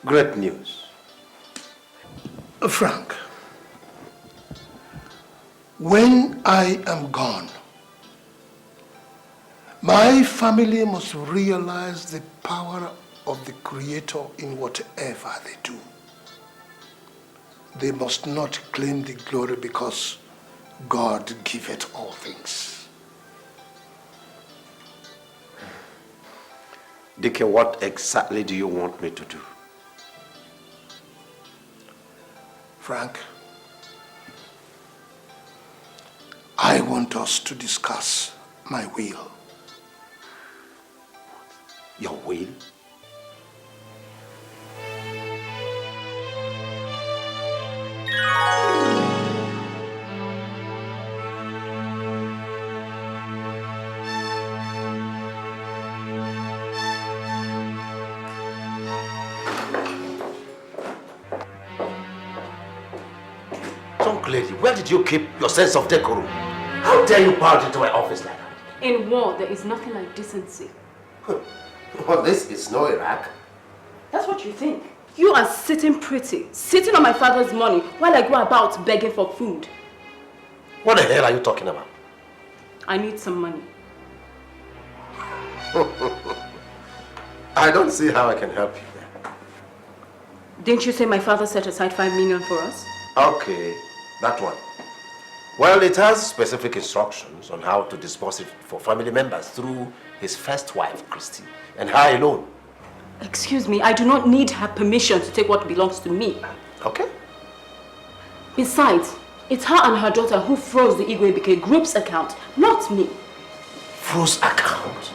Great news. Frank, when I am gone, my family must realize the power of the Creator in whatever they do. They must not claim the glory because God giveth all things. Dike, what exactly do you want me to do? Frank, I want us to discuss my will. Your will? Young lady, where did you keep your sense of decorum? How dare you barge into my office like that? In war, there is nothing like decency. Well, this is no Iraq. That's what you think. You are sitting pretty, sitting on my father's money while I go about begging for food. What the hell are you talking about? I need some money. I don't see how I can help you there. Didn't you say my father set aside 5 million for us? Okay, that one. Well, it has specific instructions on how to disburse it for family members through his first wife, Christy, and her alone. Excuse me, I do not need her permission to take what belongs to me. Okay. Besides, it's her and her daughter who froze the Igwe group's account, not me. Froze account?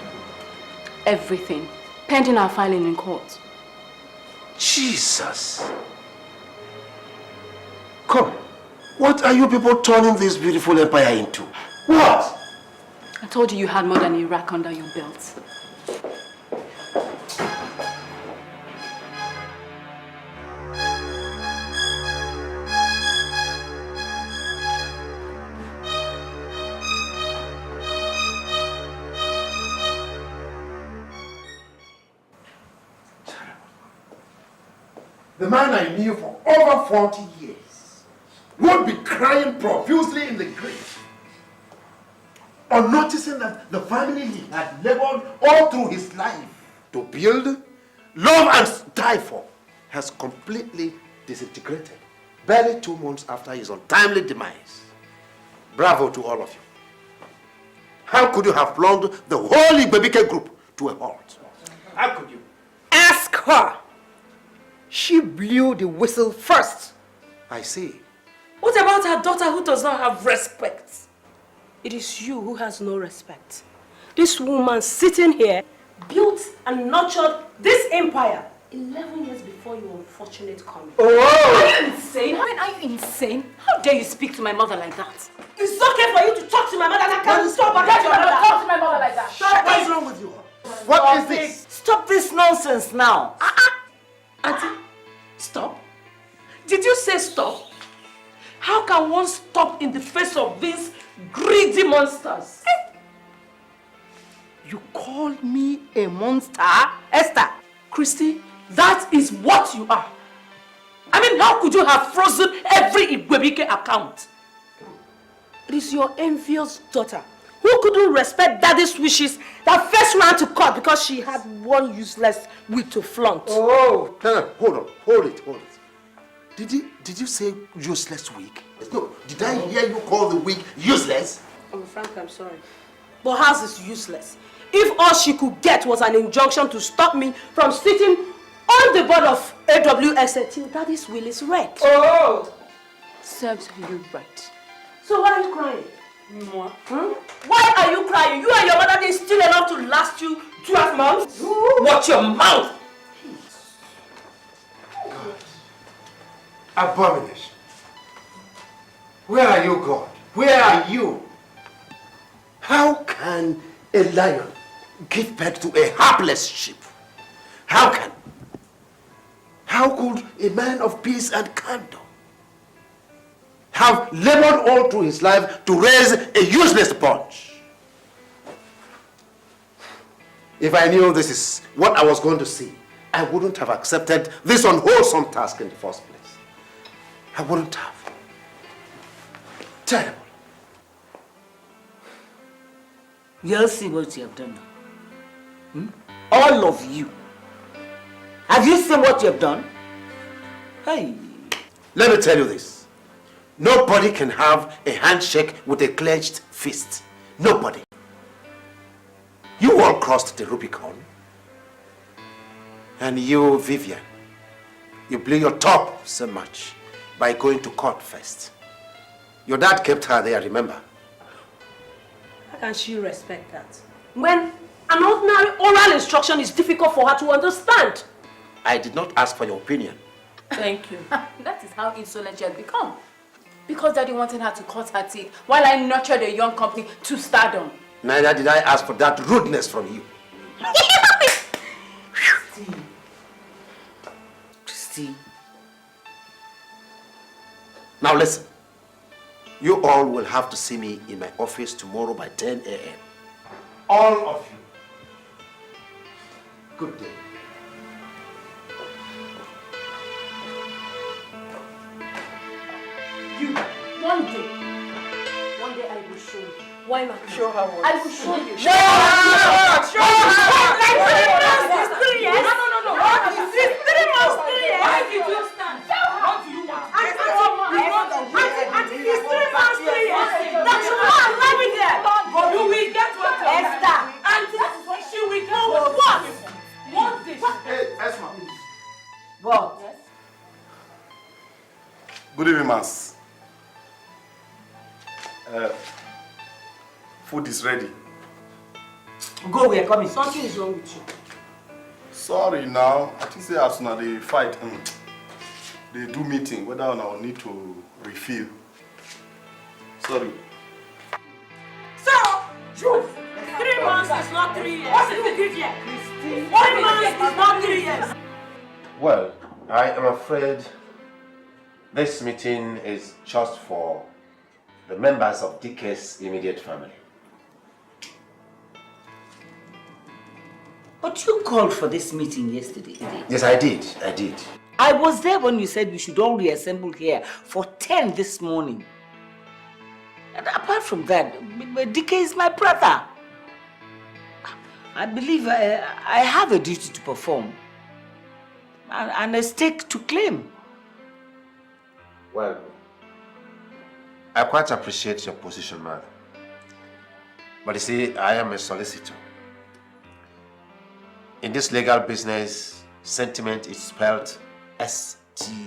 Everything, pending our filing in court. Jesus. Come, what are you people turning this beautiful empire into? What? I told you you had more than Iraq under your belt. The man I knew for over 40 years would be crying profusely in the grave on noticing that the family he had labored all through his life to build, love and die for has completely disintegrated barely 2 months after his untimely demise. Bravo to all of you. How could you have plugged the whole Igbebike group to a halt? How could you? Ask her. She blew the whistle first. I see. What about her daughter who does not have respect? It is you who has no respect. This woman sitting here built and nurtured this empire 11 years before your unfortunate coming. Oh! Are you insane? Are you insane? How dare you speak to my mother like that? It's okay for you to talk to my mother and I can't stop her. Talk to my mother like that. What is wrong with you? What is this? Stop this nonsense now. Auntie, stop. Did you say stop? How can one stop in the face of these greedy monsters? You call me a monster, Esther? Christy, that is what you are. I mean, how could you have frozen every Igwebike account? It is your envious daughter who couldn't respect daddy's wishes that first ran to court because she had one useless wig to flaunt. Oh, hold it. Did you say useless wig? No, did I hear you call the wig useless? Oh, Frank, I'm sorry. But hers is useless. If all she could get was an injunction to stop me from sitting on the board of AWS until daddy's will is read. Oh! Serves you right. So why are you crying? Why are you crying? You and your mother didn't steal enough to last you 12 months? Watch your mouth! God. Abomination. Where are you, God? Where are you? How can a lion give birth to a hapless sheep? How could a man of peace and candor have labored all through his life to raise a useless sponge. If I knew this is what I was going to see, I wouldn't have accepted this unwholesome task in the first place. I wouldn't have. Terrible. You'll see what you have done now. All of you. Have you seen what you have done? Hey. Let me tell you this. Nobody can have a handshake with a clenched fist. Nobody. You all crossed the Rubicon. And you, Vivian, you blew your top so much by going to court first. Your dad kept her there, remember? How can she respect that? When an ordinary oral instruction is difficult for her to understand. I did not ask for your opinion. Thank you. That is how insolent she has become. Because Daddy wanted her to cut her teeth while I nurtured a young company to stardom. Neither did I ask for that rudeness from you. Christine. Now listen. You all will have to see me in my office tomorrow by 10 a.m. All of you. Good day. You, one day I will show you. Why not? Show her what? I will show you. Show her! Show her! Like 3 months, it's 3 years. No. It's 3 months, 3 years. Why did you stand? What do you want? Auntie, it's 3 months, 3 years. That you know I'm living there. You will get what you want. Esther. Auntie, she will get What? One dish. Hey, Esma. What? Good evening, Mas. Food is ready. Go, we are coming. Something is wrong with you. Sorry now. I think say as soon as they fight, they do meeting whether or not I need to refill. Sorry. So, Jude, 3 months is not 3 years. What did you give here? 1 month is not 3 years. Well, I am afraid this meeting is just for the members of Dike's immediate family. But you called for this meeting yesterday. Yes, I did. I was there when you said we should all reassemble here for 10 this morning. And apart from that, Dike is my brother. I believe I have a duty to perform and a stake to claim. Well, I quite appreciate your position, mother. But you see, I am a solicitor. In this legal business, sentiment is spelled S-T-R-I-C-T,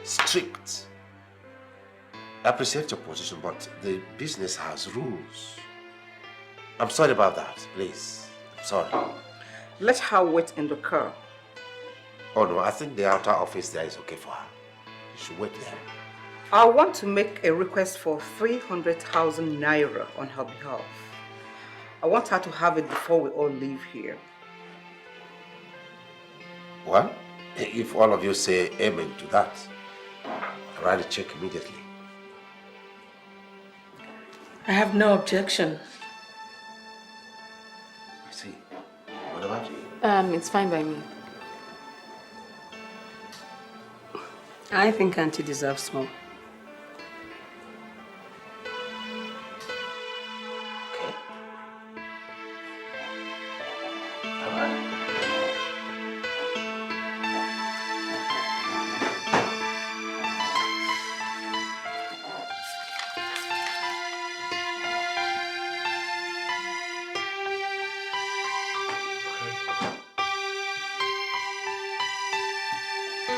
strict. I appreciate your position, but the business has rules. I'm sorry about that, please. I'm sorry. Let her wait in the car. Oh no, I think the outer office there is okay for her. You should wait there. I want to make a request for 300,000 naira on her behalf. I want her to have it before we all leave here. Well, if all of you say amen to that, I'll write a check immediately. I have no objection. I see. What about you? It's fine by me. I think Auntie deserves more. Okay. All right.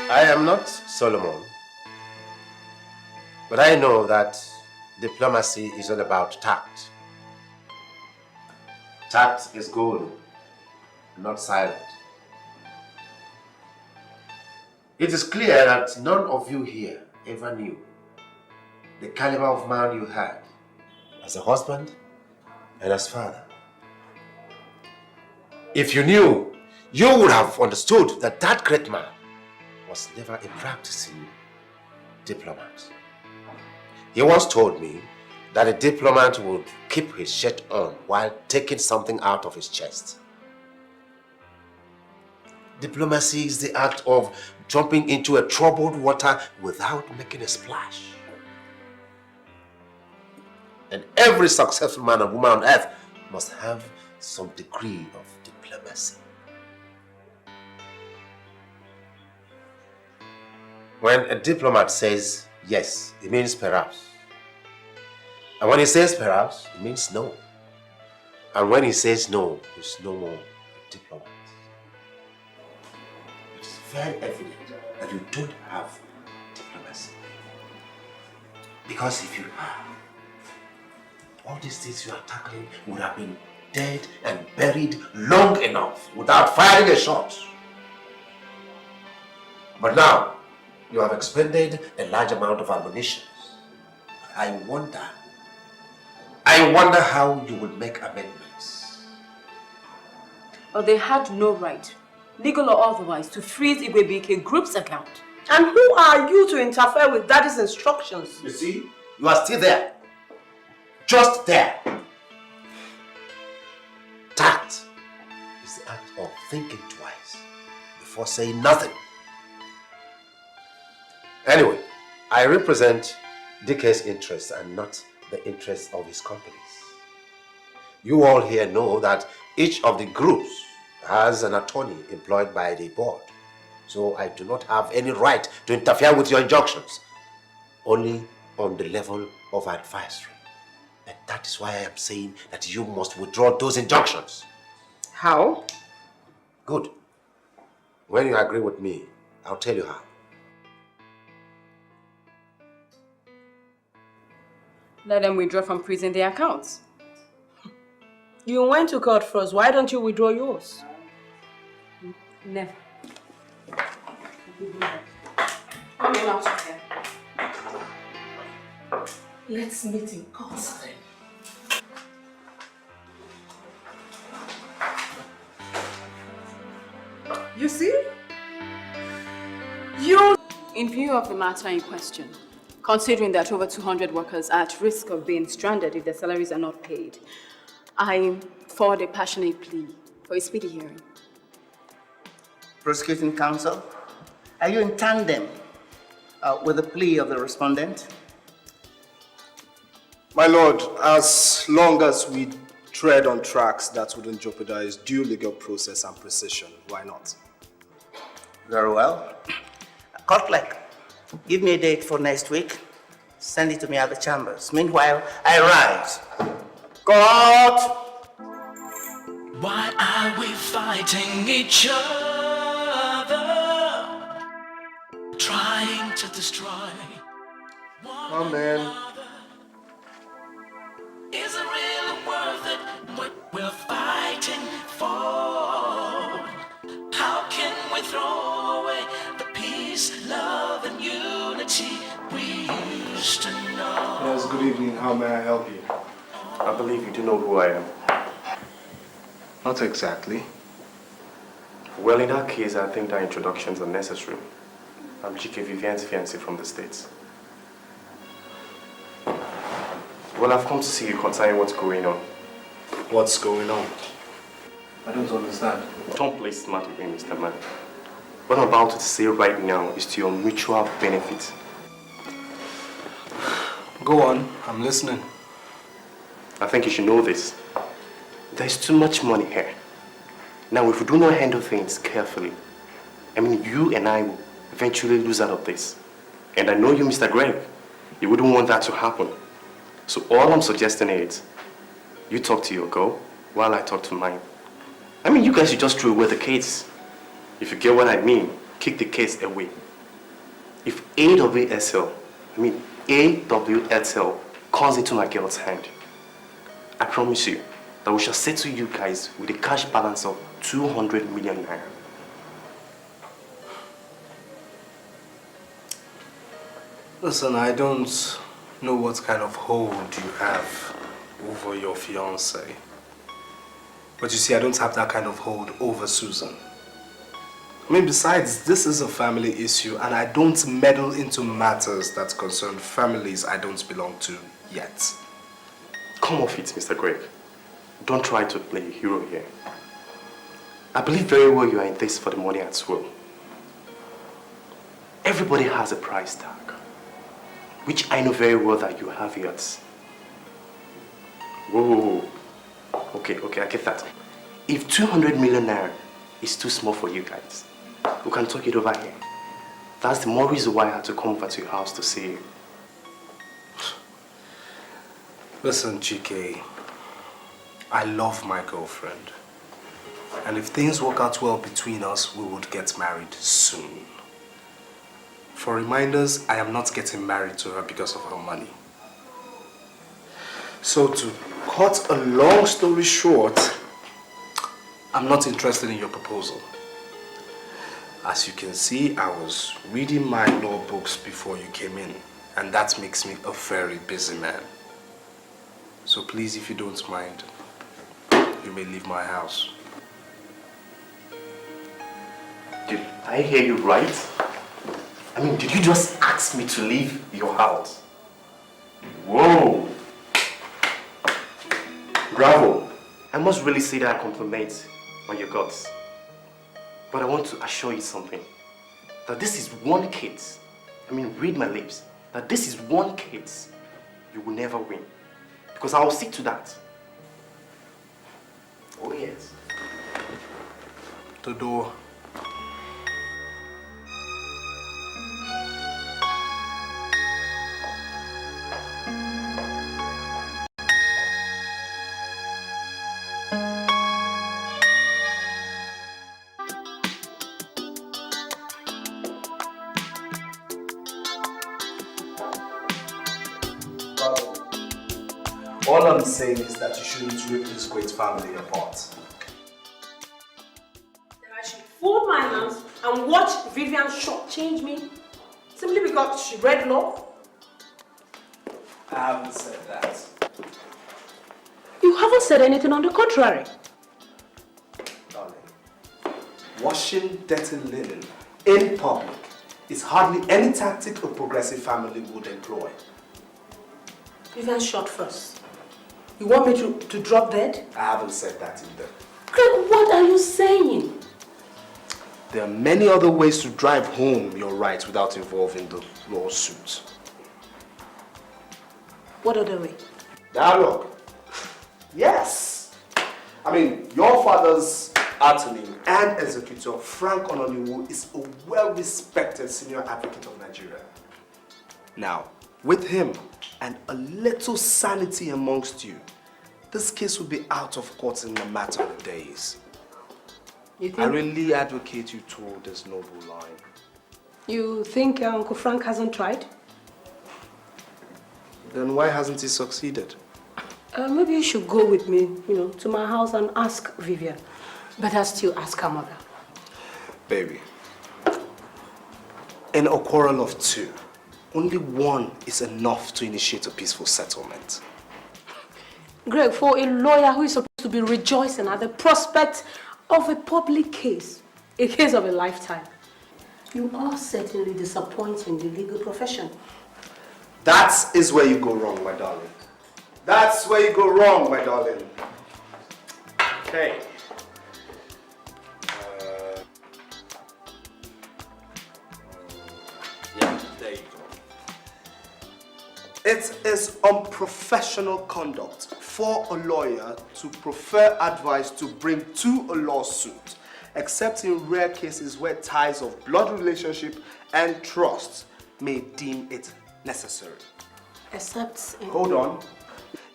I am not Solomon, but I know that diplomacy is all about tact. Tact is gold, not silent. It is clear that none of you here ever knew the caliber of man you had as a husband and as father. If you knew, you would have understood that that great man was never a practicing diplomat. He once told me that a diplomat would keep his shirt on while taking something out of his chest. Diplomacy is the act of jumping into a troubled water without making a splash. And every successful man and woman on earth must have some degree of diplomacy. When a diplomat says yes, it means perhaps. And when he says perhaps, it means no. And when he says no, it's no more a diplomat. It's very evident that you don't have diplomacy. Because if you have, all these things you are tackling would have been dead and buried long enough without firing a shot. But now, you have expended a large amount of ammunition. I wonder how you will make amendments. But they had no right, legal or otherwise, to freeze Igwebike Group's account. And who are you to interfere with Daddy's instructions? You see, you are still there. Just there. Tact is the act of thinking twice before saying nothing. Anyway, I represent Dike's interests and not the interests of his companies. You all here know that each of the groups has an attorney employed by the board. So I do not have any right to interfere with your injunctions, only on the level of advisory. And that is why I am saying that you must withdraw those injunctions. How? Good. When you agree with me, I'll tell you how. Let them withdraw from freezing their accounts. You went to court first. Why don't you withdraw yours? Never. Come in out of here. Let's meet in court then. You see? In view of the matter in question, considering that over 200 workers are at risk of being stranded if their salaries are not paid, I forward a passionate plea for a speedy hearing. Prosecuting counsel, are you in tandem with the plea of the respondent? My lord, as long as we tread on tracks that wouldn't jeopardize due legal process and precision, why not? Very well. Court clerk, give me a date for next week. Send it to me at the chambers. Meanwhile, I rise. Court! Why are we fighting each other? Trying to destroy one another. Is it really worth it what we're fighting for? How can we throw away the peace, love, and unity we used to know? Yes, good evening. How may I help you? I believe you do know who I am. Not exactly. Well, in that case, I think that introductions are necessary. I'm Vivian's fiancé from the States. Well, I've come to see you concerning what's going on. What's going on? I don't understand. Don't play smart with me, Mr. Man. What I'm about to say right now is to your mutual benefit. Go on, I'm listening. I think you should know this. There's too much money here. Now, if we do not handle things carefully, you and I will eventually lose out of this. And I know you, Mr. Greg, you wouldn't want that to happen. So all I'm suggesting is, you talk to your girl while I talk to mine. You guys should just throw away the case. If you get what I mean, kick the case away. If AWSL comes into my girl's hand, I promise you that we shall settle you guys with a cash balance of 200 million naira. Listen, I don't know what kind of hold you have over your fiancé. But you see, I don't have that kind of hold over Susan. I mean, besides, this is a family issue and I don't meddle into matters that concern families I don't belong to yet. Come off it, Mr. Greg. Don't try to play a hero here. I believe very well you are in this for the money as well. Everybody has a price tag, which I know very well that you have yours. Whoa. Okay, I get that. If 200 million naira is too small for you guys, we can talk it over here. That's the more reason why I had to come over to your house to see you. Listen, GK, I love my girlfriend. And if things work out well between us, we would get married soon. For reminders, I am not getting married to her because of her money. So to cut a long story short, I'm not interested in your proposal. As you can see, I was reading my law books before you came in, and that makes me a very busy man. So please, if you don't mind, you may leave my house. Did I hear you right? I mean, did you just ask me to leave your house? Whoa! Bravo! I must really say that I compliment on your guts. But I want to assure you something. That this is one case. I mean, read my lips. That this is one case you will never win. Because I will stick to that. Oh yes. The door. All I'm saying is that you shouldn't rip this great family apart. Then I should fold my hands and watch Vivian shortchange me simply because she read law? I haven't said that. You haven't said anything on the contrary. Darling, washing dirty linen in public is hardly any tactic a progressive family would employ. Vivian shot first. You want me to drop dead? I haven't said that either. Greg, what are you saying? There are many other ways to drive home your rights without involving the lawsuit. What other way? Dialogue. Yes. I mean, your father's attorney and executor, Frank Ononiwu, is a well-respected senior advocate of Nigeria. Now, with him and a little sanity amongst you, this case will be out of court in a matter of days. You think? I really advocate you toward this noble line. You think Uncle Frank hasn't tried? Then why hasn't he succeeded? Maybe you should go with me, to my house and ask Vivian. Better still ask her mother. Baby, in a quarrel of two, only one is enough to initiate a peaceful settlement. Greg, for a lawyer who is supposed to be rejoicing at the prospect of a public case, a case of a lifetime, you are certainly disappointing the legal profession. That is where you go wrong, my darling. That's where you go wrong, my darling. Okay. Yeah, there you go. It is unprofessional conduct for a lawyer to prefer advice to bring to a lawsuit, except in rare cases where ties of blood relationship and trust may deem it necessary. Except in... Hold on.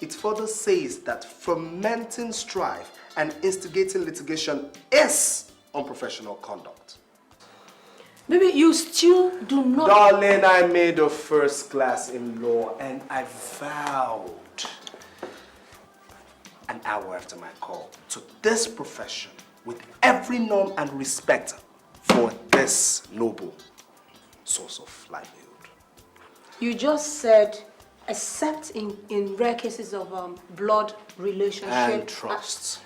It further says that fomenting strife and instigating litigation is unprofessional conduct. Maybe you still do not... Darling, I made a first class in law and I vowed an hour after my call to this profession with every norm and respect for this noble source of livelihood. You just said, except in rare cases of blood relationship... And trust.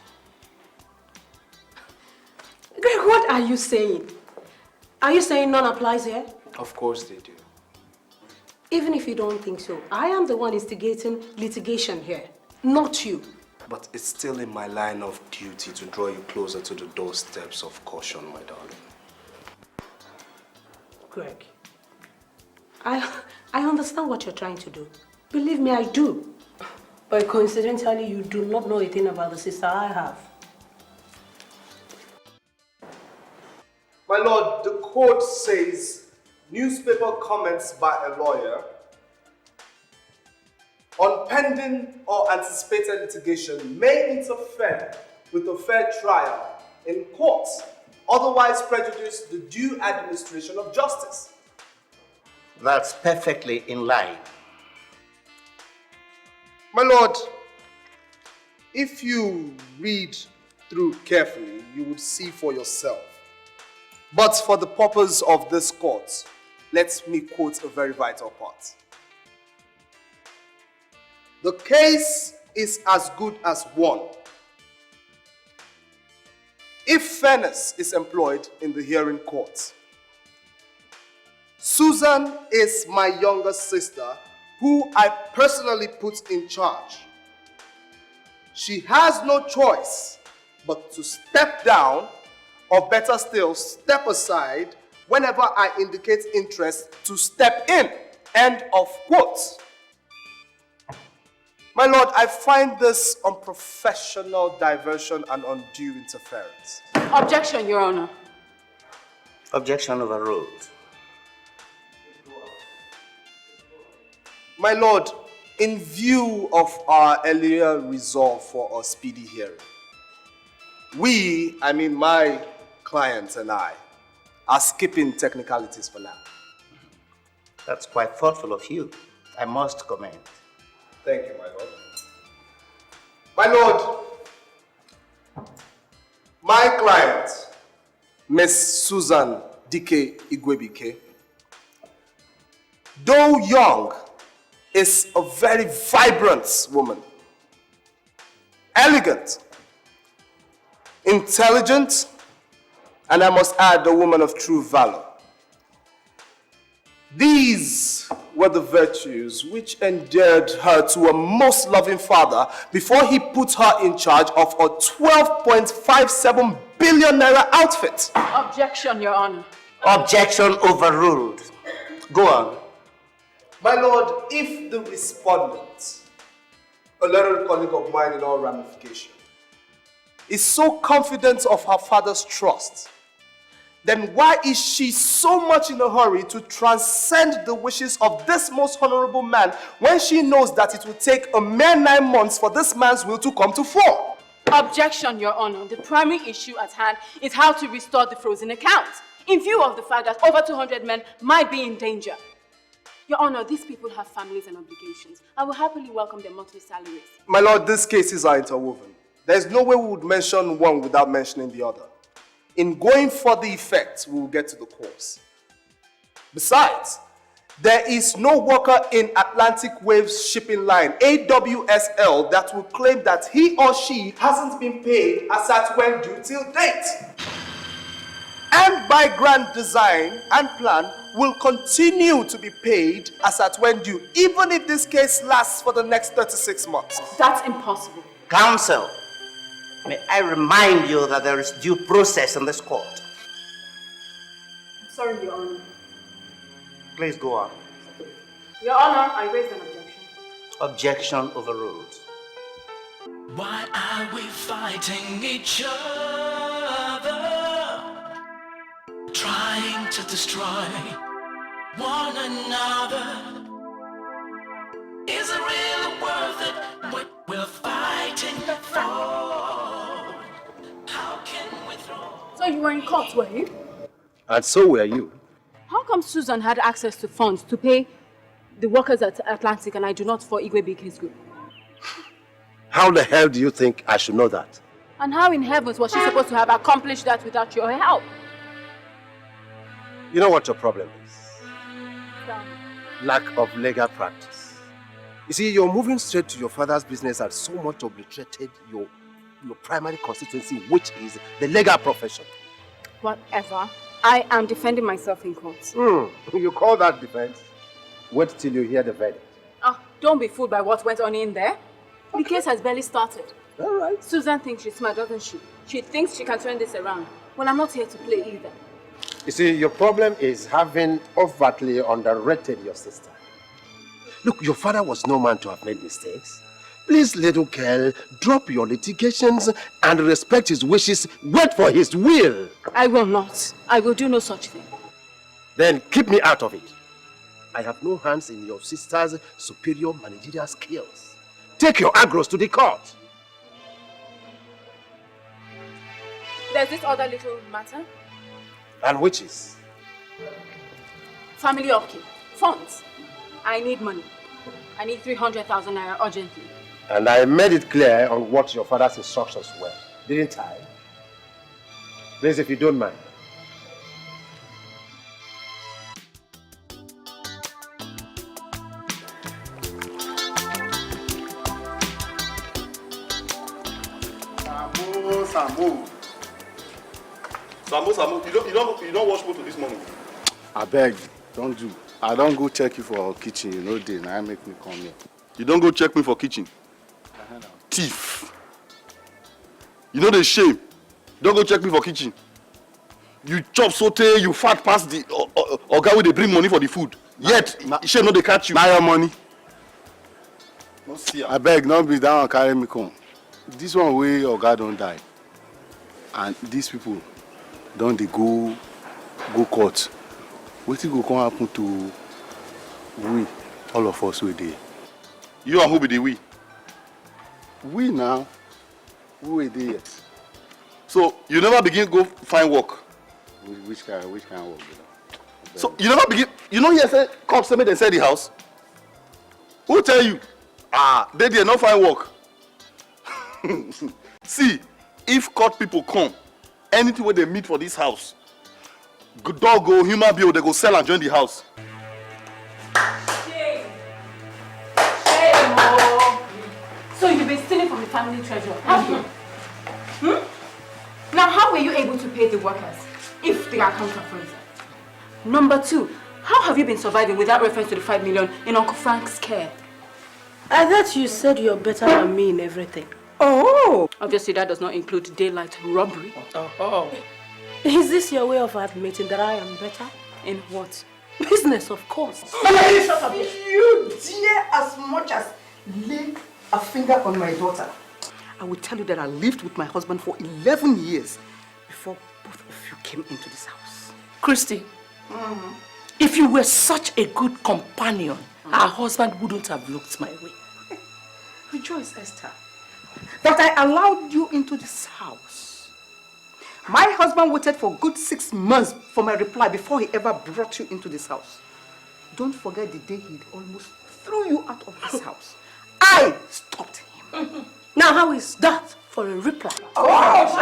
Greg, what are you saying? Are you saying none applies here? Of course they do. Even if you don't think so, I am the one instigating litigation here, not you. But it's still in my line of duty to draw you closer to the doorsteps of caution, my darling. Greg, I understand what you're trying to do. Believe me, I do. But coincidentally, you do not know a thing about the sister I have. My lord, the court says newspaper comments by a lawyer on pending or anticipated litigation may interfere with a fair trial in court, otherwise prejudice the due administration of justice. That's perfectly in line. My lord, if you read through carefully, you would see for yourself. But for the purpose of this court, let me quote a very vital part. The case is as good as won if fairness is employed in the hearing court. Susan is my younger sister, who I personally put in charge. She has no choice but to step down, or better still, step aside whenever I indicate interest to step in. End of quote. My lord, I find this unprofessional diversion and undue interference. Objection, Your Honor. Objection overruled. My lord, in view of our earlier resolve for a speedy hearing, my client and I, are skipping technicalities for now. That's quite thoughtful of you. I must comment. Thank you, my lord. My lord, my client, Miss Susan Dike Igwebike, though young, is a very vibrant woman. Elegant, intelligent, and I must add, a woman of true valor. These were the virtues which endeared her to a most loving father before he put her in charge of a 12.57 billion naira outfit. Objection, Your Honor. Objection overruled. Go on. My lord, if the respondent, a learned colleague of mine in all ramification, is so confident of her father's trust, then why is she so much in a hurry to transcend the wishes of this most honorable man when she knows that it will take a mere 9 months for this man's will to come to fore? Objection, Your Honor. The primary issue at hand is how to restore the frozen accounts, in view of the fact that over 200 men might be in danger. Your Honor, these people have families and obligations. I will happily welcome their monthly salaries. My lord, these cases are interwoven. There's no way we would mention one without mentioning the other. In going for the effect, we will get to the cause. Besides, there is no worker in Atlantic Waves Shipping Line, AWSL, that will claim that he or she hasn't been paid as at when due till date. And by grand design and plan, will continue to be paid as at when due, even if this case lasts for the next 36 months. That's impossible. Counsel, may I remind you that there is due process in this court. I'm sorry, Your Honor. Please go on. Your Honor, I raise an objection. Objection overruled. Why are we fighting each other? Trying to destroy one another. Is it really worth it what we're fighting for? How can we throw? So you were in court, were you? And so were you. How come Susan had access to funds to pay the workers at Atlantic and I do not for Igwebike's group? How the hell do you think I should know that? And how in heavens was she supposed to have accomplished that without your help? You know what your problem is? Lack of legal practice. You see, you're moving straight to your father's business and so much obliterated your primary constituency, which is the legal profession. Whatever. I am defending myself in court. You call that defense? Wait till you hear the verdict. Don't be fooled by what went on in there. The case has barely started. All right. Susan thinks she's smart, doesn't she? She thinks she can turn this around. Well, I'm not here to play either. You see, your problem is having overtly underrated your sister. Look, your father was no man to have made mistakes. Please, little girl, drop your litigations and respect his wishes. Wait for his will. I will not. I will do no such thing. Then keep me out of it. I have no hands in your sister's superior managerial skills. Take your agros to the court. There's this other little matter. And which is? Family upkeep. Funds. I need money. I need 300,000 naira urgently. And I made it clear on what your father's instructions were, didn't I? Please, if you don't mind. Samu, you don't wash motor this morning. I beg, don't do. I don't go check you for kitchen, you know, day. Now make me come here. You don't go check me for kitchen. Thief. You know the shame. Don't go check me for kitchen. You chop saute, you fat past the guy with they bring money for the food. Yet, shame no they catch you. Now your money. No see. I beg, not be that one carry me come. This one way your God don't die. And these people don't they go court. What go come happen to we, all of us we there? You and who be the we? We now, we there. So you never begin go find work. Which kind of work? So you never begin. You know here say cops say make them sell the house. Who tell you? They did not find work. See, if court people come, anything where they meet for this house, dog go, human being, they go sell and join the house. Shame. Shame, oh. So you've been stealing from the family treasure, have you? Now, how were you able to pay the workers if the accounts are frozen? Number 2, how have you been surviving without reference to the 5 million in Uncle Frank's care? I thought you said you're better than me in everything. Oh! Obviously, that does not include daylight robbery. Oh. Is this your way of admitting that I am better? In what? Business, of course. You dare as much as lay a finger on my daughter. I will tell you that I lived with my husband for 11 years before both of you came into this house. Christy, if you were such a good companion, our husband wouldn't have looked my way. Rejoice, Esther, that I allowed you into this house. My husband waited for a good 6 months for my reply before he ever brought you into this house. Don't forget the day he almost threw you out of this house. I stopped him. Now, how is that for a reply? Oh, What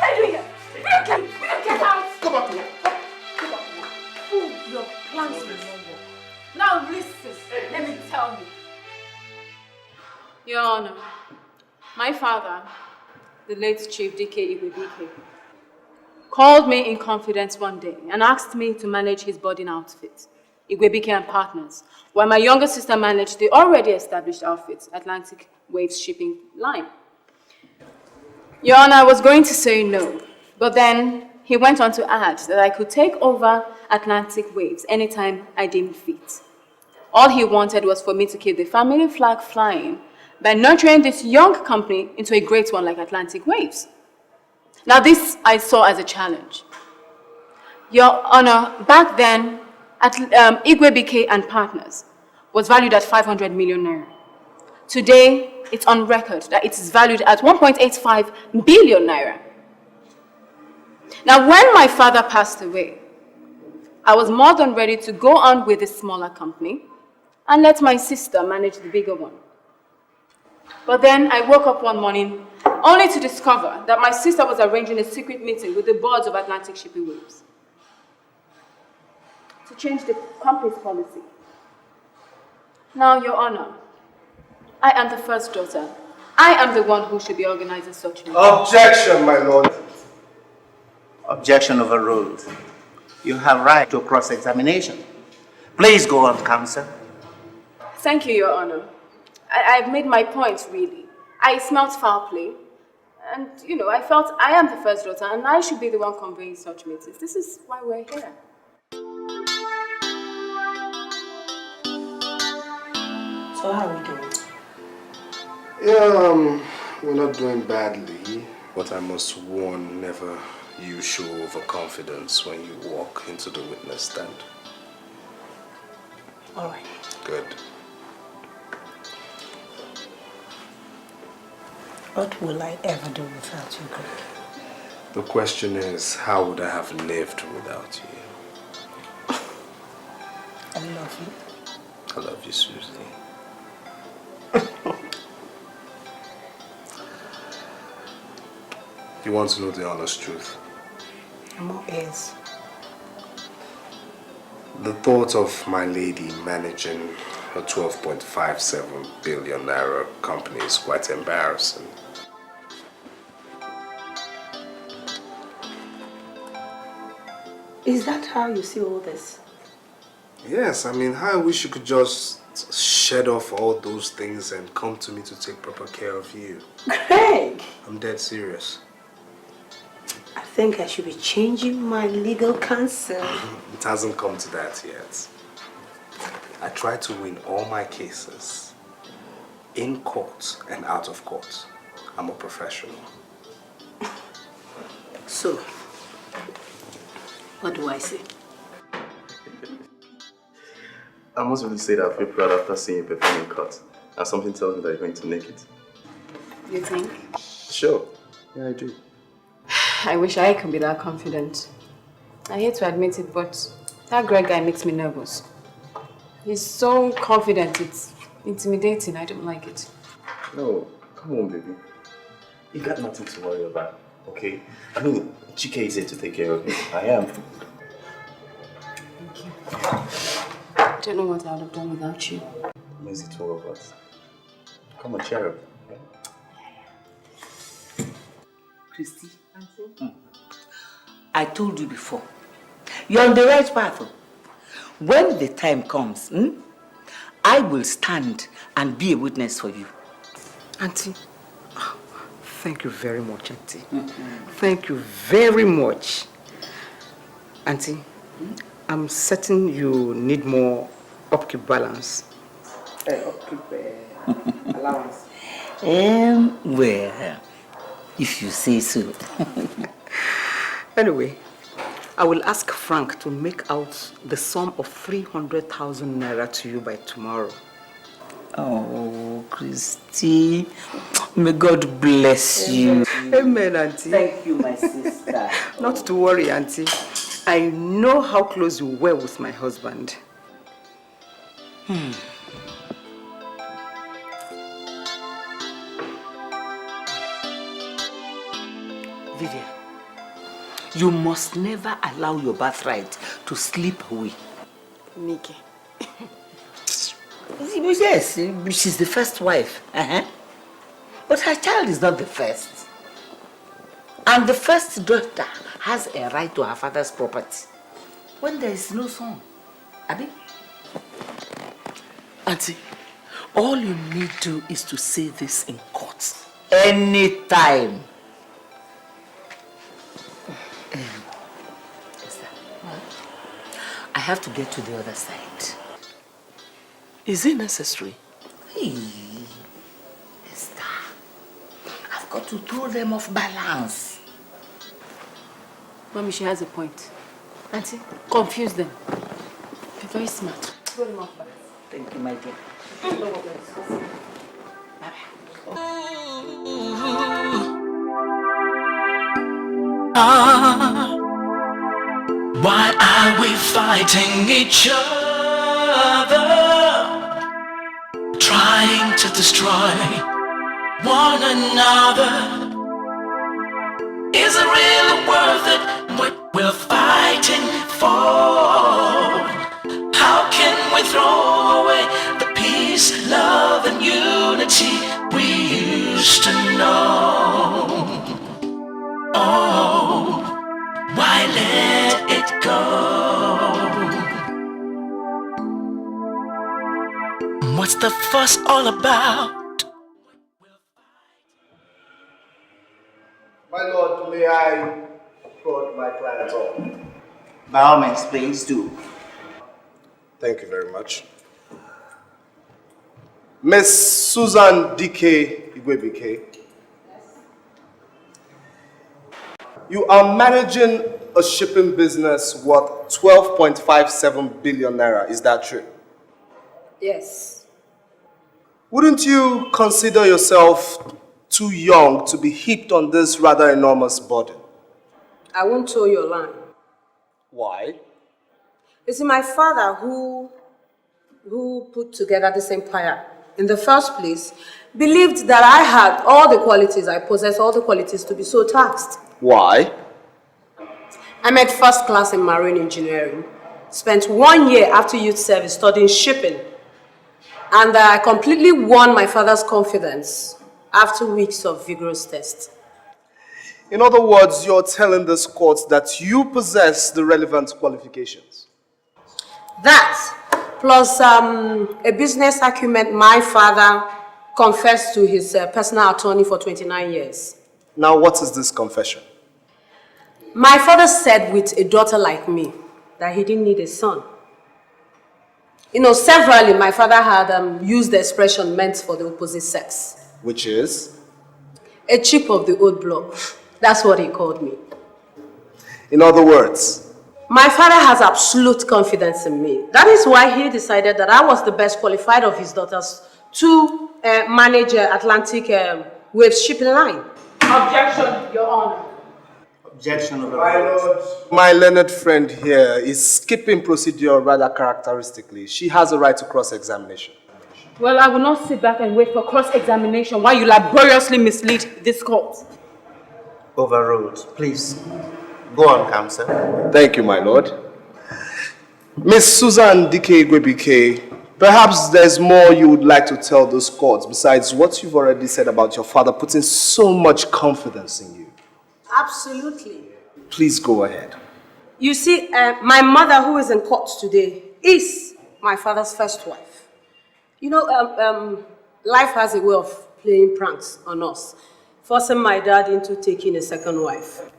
are you doing here? Get out! Come back here. Your plans will not work. Now listen, let me tell you. Your Honor, my father, the late Chief Dike, called me in confidence one day and asked me to manage his boarding outfit, Igwebike and Partners, while my younger sister managed the already established outfit, Atlantic Waves Shipping Line. Your Honor, I was going to say no, but then he went on to add that I could take over Atlantic Waves anytime I deemed fit. All he wanted was for me to keep the family flag flying by nurturing this young company into a great one like Atlantic Waves. Now this I saw as a challenge. Your Honor, back then, Igwebike and Partners was valued at 500 million naira. Today, it's on record that it is valued at 1.85 billion naira. Now, when my father passed away, I was more than ready to go on with the smaller company and let my sister manage the bigger one. But then I woke up one morning only to discover that my sister was arranging a secret meeting with the boards of Atlantic Shipping Waves to change the company's policy. Now, Your Honor, I am the first daughter I am the one who should be organizing such meetings. Objection, my lord. Objection overruled. You have right to cross-examination. Please go on, counsel. Thank you, Your Honor. I've made my point, really. I smelt foul play. And, I felt I am the first daughter and I should be the one conveying such meetings. This is why we're here. So how are we doing? Yeah, we're not doing badly, but I must warn, never you show overconfidence when you walk into the witness stand. All right. Good. What will I ever do without you, Greg? The question is, how would I have lived without you? I love you. I love you, Susie. You want to know the honest truth? I'm all ears. The thought of my lady managing a 12.57 billion naira company is quite embarrassing. Is that how you see all this? Yes, I mean, I wish you could just shed off all those things and come to me to take proper care of you. Greg! I'm dead serious. I think I should be changing my legal counsel. It hasn't come to that yet. I try to win all my cases in court and out of court. I'm a professional. So, what do I say? I must really say that I feel proud after seeing you perform in court. And something tells me that you're going to make it. You think? Sure. Yeah, I do. I wish I could be that confident. I hate to admit it, but that Greg guy makes me nervous. He's so confident, it's intimidating. I don't like it. No, come on, baby. You got nothing to worry about, okay? I mean, Chike is here to take care of you. I am. Thank you. I don't know what I would have done without you. It's the two of us. Come on, cheer up. Christy, I told you before, you're on the right path. When the time comes, I will stand and be a witness for you. Auntie, thank you very much, Auntie. Thank you very much. Auntie, I'm certain you need more upkeep balance. Allowance. Well, if you say so. Anyway, I will ask Frank to make out the sum of 300,000 naira to you by tomorrow. Oh, Christy, may God bless you. Amen, Auntie. Thank you, my sister. Not to worry, Auntie. I know how close you were with my husband. Vivian, you must never allow your birthright to slip away. Nike. Yes, she's the first wife. But her child is not the first. And the first daughter has a right to her father's property when there is no son. Abi? Auntie, all you need to do is to say this in court. Anytime. I have to get to the other side. Is it necessary? Hey, Esther, I've got to throw them off balance. Mommy, she has a point. Auntie, confuse them. Be very smart. Throw them off balance. Thank you, my dear. Why are we fighting each other? Trying to destroy one another. Is it really worth it what we're fighting for? How can we throw away the peace, love and unity we used just to know. Oh, why let it go? What's the fuss all about? My lord, may I prod my client on? By all means, please do. Thank you very much. Miss Susan Dike Igwebike. You are managing a shipping business worth 12.57 billion naira. Is that true? Yes. Wouldn't you consider yourself too young to be heaped on this rather enormous burden? I won't toe your line. Why? You see, my father, who put together this empire in the first place, believed that I had all the qualities, I possess all the qualities to be so taxed. Why? I made first class in marine engineering, spent 1 year after youth service studying shipping, and I completely won my father's confidence after weeks of vigorous tests. In other words, you're telling this court that you possess the relevant qualifications. That, plus a business acumen my father confessed to his personal attorney for 29 years. Now, what is this confession? My father said with a daughter like me that he didn't need a son. You know, severally, my father had used the expression meant for the opposite sex. Which is? A chip of the old block. That's what he called me. In other words? My father has absolute confidence in me. That is why he decided that I was the best qualified of his daughters to manage Atlantic Waves shipping line. Objection, Your Honor. Objection of the My lord. My learned friend here is skipping procedure rather characteristically. She has a right to cross-examination. Well, I will not sit back and wait for cross-examination while you laboriously mislead this court. Overruled. Please, go on, counsel. Thank you, my lord. Miss Susan Dike Igwebike, perhaps there's more you would like to tell those courts besides what you've already said about your father putting so much confidence in you. Absolutely. Please go ahead. You see, my mother, who is in court today, is my father's first wife. You know, life has a way of playing pranks on us, forcing my dad into taking a second wife.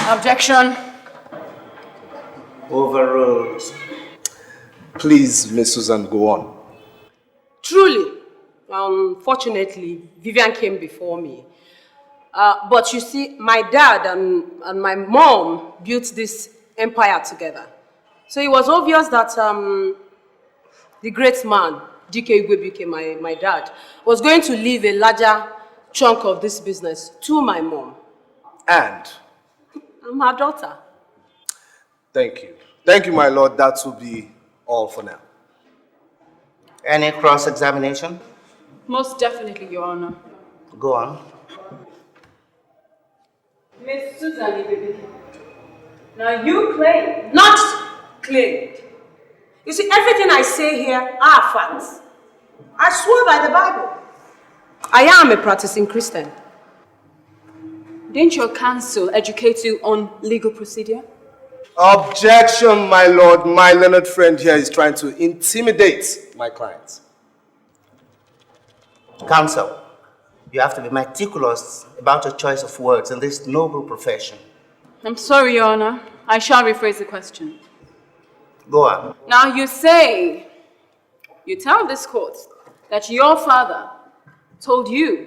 Objection. Overruled. Please, Miss Susan, go on. Truly, fortunately, Vivian came before me. But you see, my dad and my mom built this empire together. So it was obvious that the great man, Dike Igwebike, my dad, was going to leave a larger chunk of this business to my mom. And? I'm her daughter. Thank you. Thank you, my lord. That will be all for now. Any cross-examination? Most definitely, Your Honor. Go on. Miss Susan Igwebike, now you claim, not claimed. You see, everything I say here are facts. I swear by the Bible. I am a practicing Christian. Didn't your counsel educate you on legal procedure? Objection, my lord. My learned friend here is trying to intimidate my client. Counsel, you have to be meticulous about your choice of words in this noble profession. I'm sorry, Your Honor. I shall rephrase the question. Go on. Now you tell this court that your father told you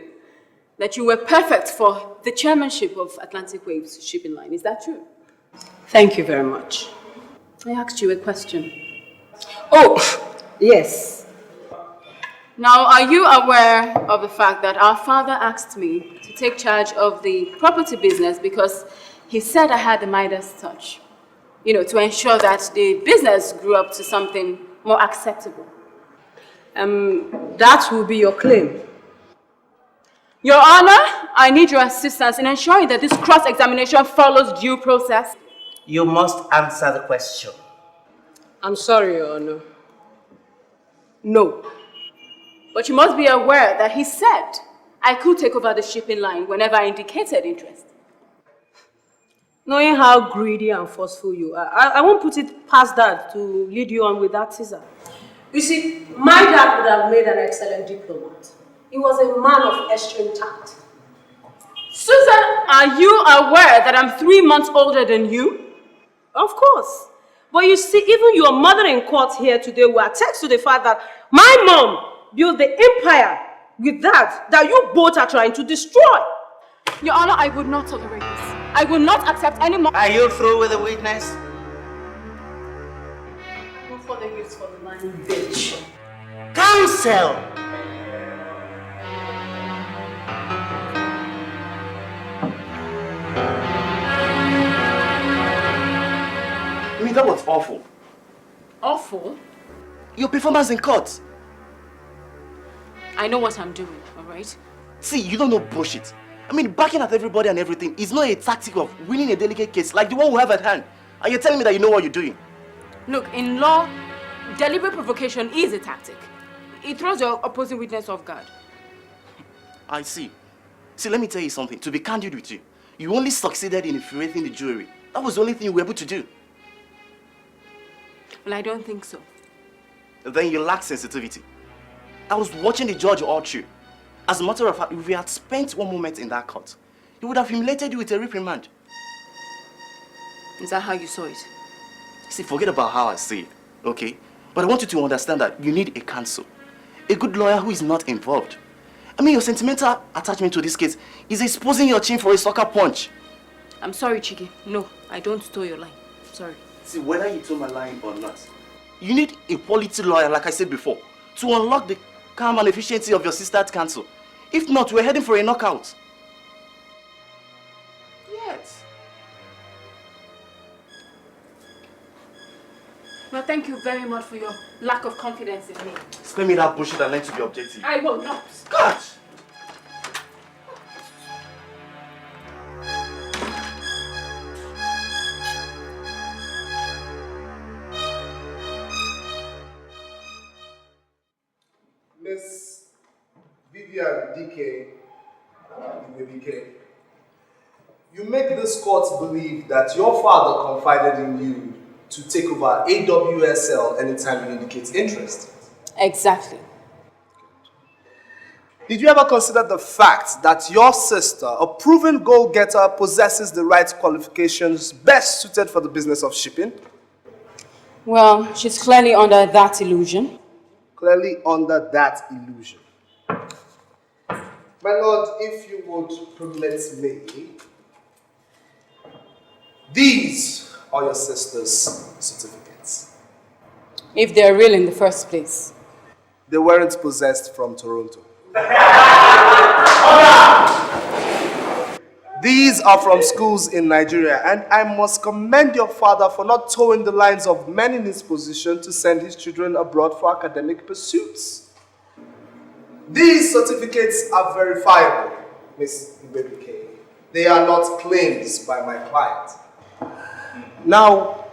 that you were perfect for the chairmanship of Atlantic Waves shipping line. Is that true? Thank you very much. I asked you a question. Oh, yes. Now, are you aware of the fact that our father asked me to take charge of the property business because he said I had the Midas touch? You know, to ensure that the business grew up to something more acceptable. That will be your claim. Your Honor, I need your assistance in ensuring that this cross-examination follows due process. You must answer the question. I'm sorry, Your Honor. No. But you must be aware that he said I could take over the shipping line whenever I indicated interest. Knowing how greedy and forceful you are, I won't put it past Dad to lead you on with that teaser. You see, my dad would have made an excellent diplomat. He was a man of extreme tact. Susan, are you aware that I'm 3 months older than you? Of course. But you see, even your mother in court here today will attest to the fact that my mom built the empire with that you both are trying to destroy. Your Honor, I would not tolerate this. I will not accept any more. Are you through with the witness? No further use for the man, bitch. Counsel! I mean, that was awful. Awful? Your performance in court. I know what I'm doing, alright? See, you don't know bullshit. I mean, backing at everybody and everything is not a tactic of winning a delicate case like the one we have at hand. And you're telling me that you know what you're doing. Look, in law, deliberate provocation is a tactic. It throws your opposing witness off guard. I see. See, let me tell you something. To be candid with you, you only succeeded in infuriating the jury. That was the only thing you were able to do. Well, I don't think so. Then you lack sensitivity. I was watching the judge all through. As a matter of fact, if we had spent one moment in that court, he would have humiliated you with a reprimand. Is that how you saw it? See, forget about how I see it, okay? But I want you to understand that you need a counsel. A good lawyer who is not involved. I mean, your sentimental attachment to this case is exposing your chin for a sucker punch. I'm sorry, Chike. No, I don't toe your line. Sorry. See, whether you toe my line or not, you need a quality lawyer, like I said before, to unlock the calm and efficiency of your sister's counsel. If not, we're heading for a knockout. Yes. Well, thank you very much for your lack of confidence in me. Spare me that bullshit and learn to be objective. I will not. Gosh! Miss Vivian Dike, you make this court believe that your father confided in you to take over AWSL anytime you indicate interest. Exactly. Did you ever consider the fact that your sister, a proven goal-getter, possesses the right qualifications best suited for the business of shipping? Well, she's clearly under that illusion. Clearly under that illusion. My lord, if you would permit me, these are your sister's certificates. If they're real in the first place. They weren't possessed from Toronto. These are from schools in Nigeria, and I must commend your father for not towing the lines of men in his position to send his children abroad for academic pursuits. These certificates are verifiable, Miss Ibebike. They are not claims by my client. Now,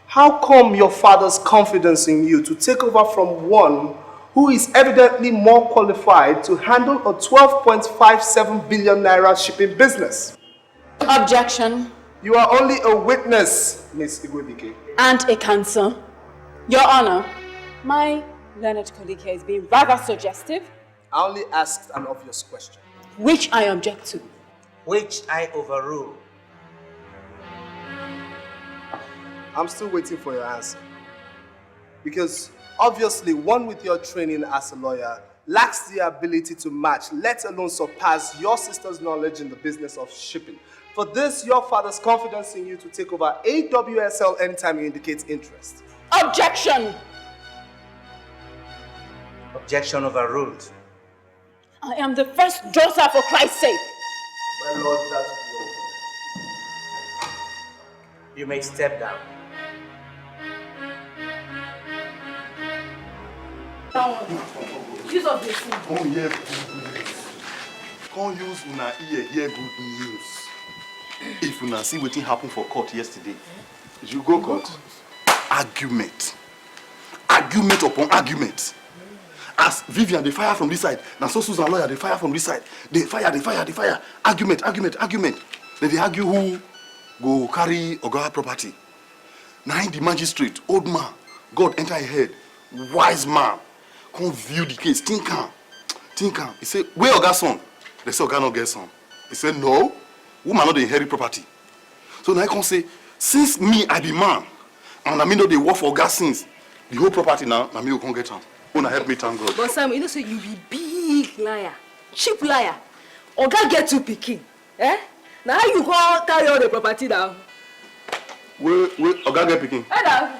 how come your father's confidence in you to take over from one who is evidently more qualified to handle a 12.57 billion naira shipping business? Objection. You are only a witness, Miss Ibebike. And a counsel. Your Honor, my learned colleague here is being rather suggestive. I only asked an obvious question. Which I object to. Which I overrule. I'm still waiting for your answer. Because obviously one with your training as a lawyer lacks the ability to match, let alone surpass your sister's knowledge in the business of shipping. For this, your father's confidence in you to take over AWSL anytime you indicate interest. Objection! Objection overruled. I am the first daughter, for Christ's sake. My lord, that's wrong. You may step down. Use of this. Come here, come use una ear hear good news. If una see wetin happen for court yesterday, you go court. Argument upon argument. As Vivian, they fire from this side. Now so Susan lawyer, they fire from this side. They fire. Argument. Then they argue who go carry Oga property. Now the magistrate, old man, God enter his head. Wise man, come view the case. Think am. He say, where Oga son? They say Oga no get son. He say, no, woman not dey inherit property. So now I can say, since me I be man, and I mean no dey work for Oga since, the whole property now, I me go come get am. Una help me thank God. But Sam, you know say you be big liar, cheap liar. Oga get you pikin, eh? Now how you go carry all the property now? Where Oga get pikin?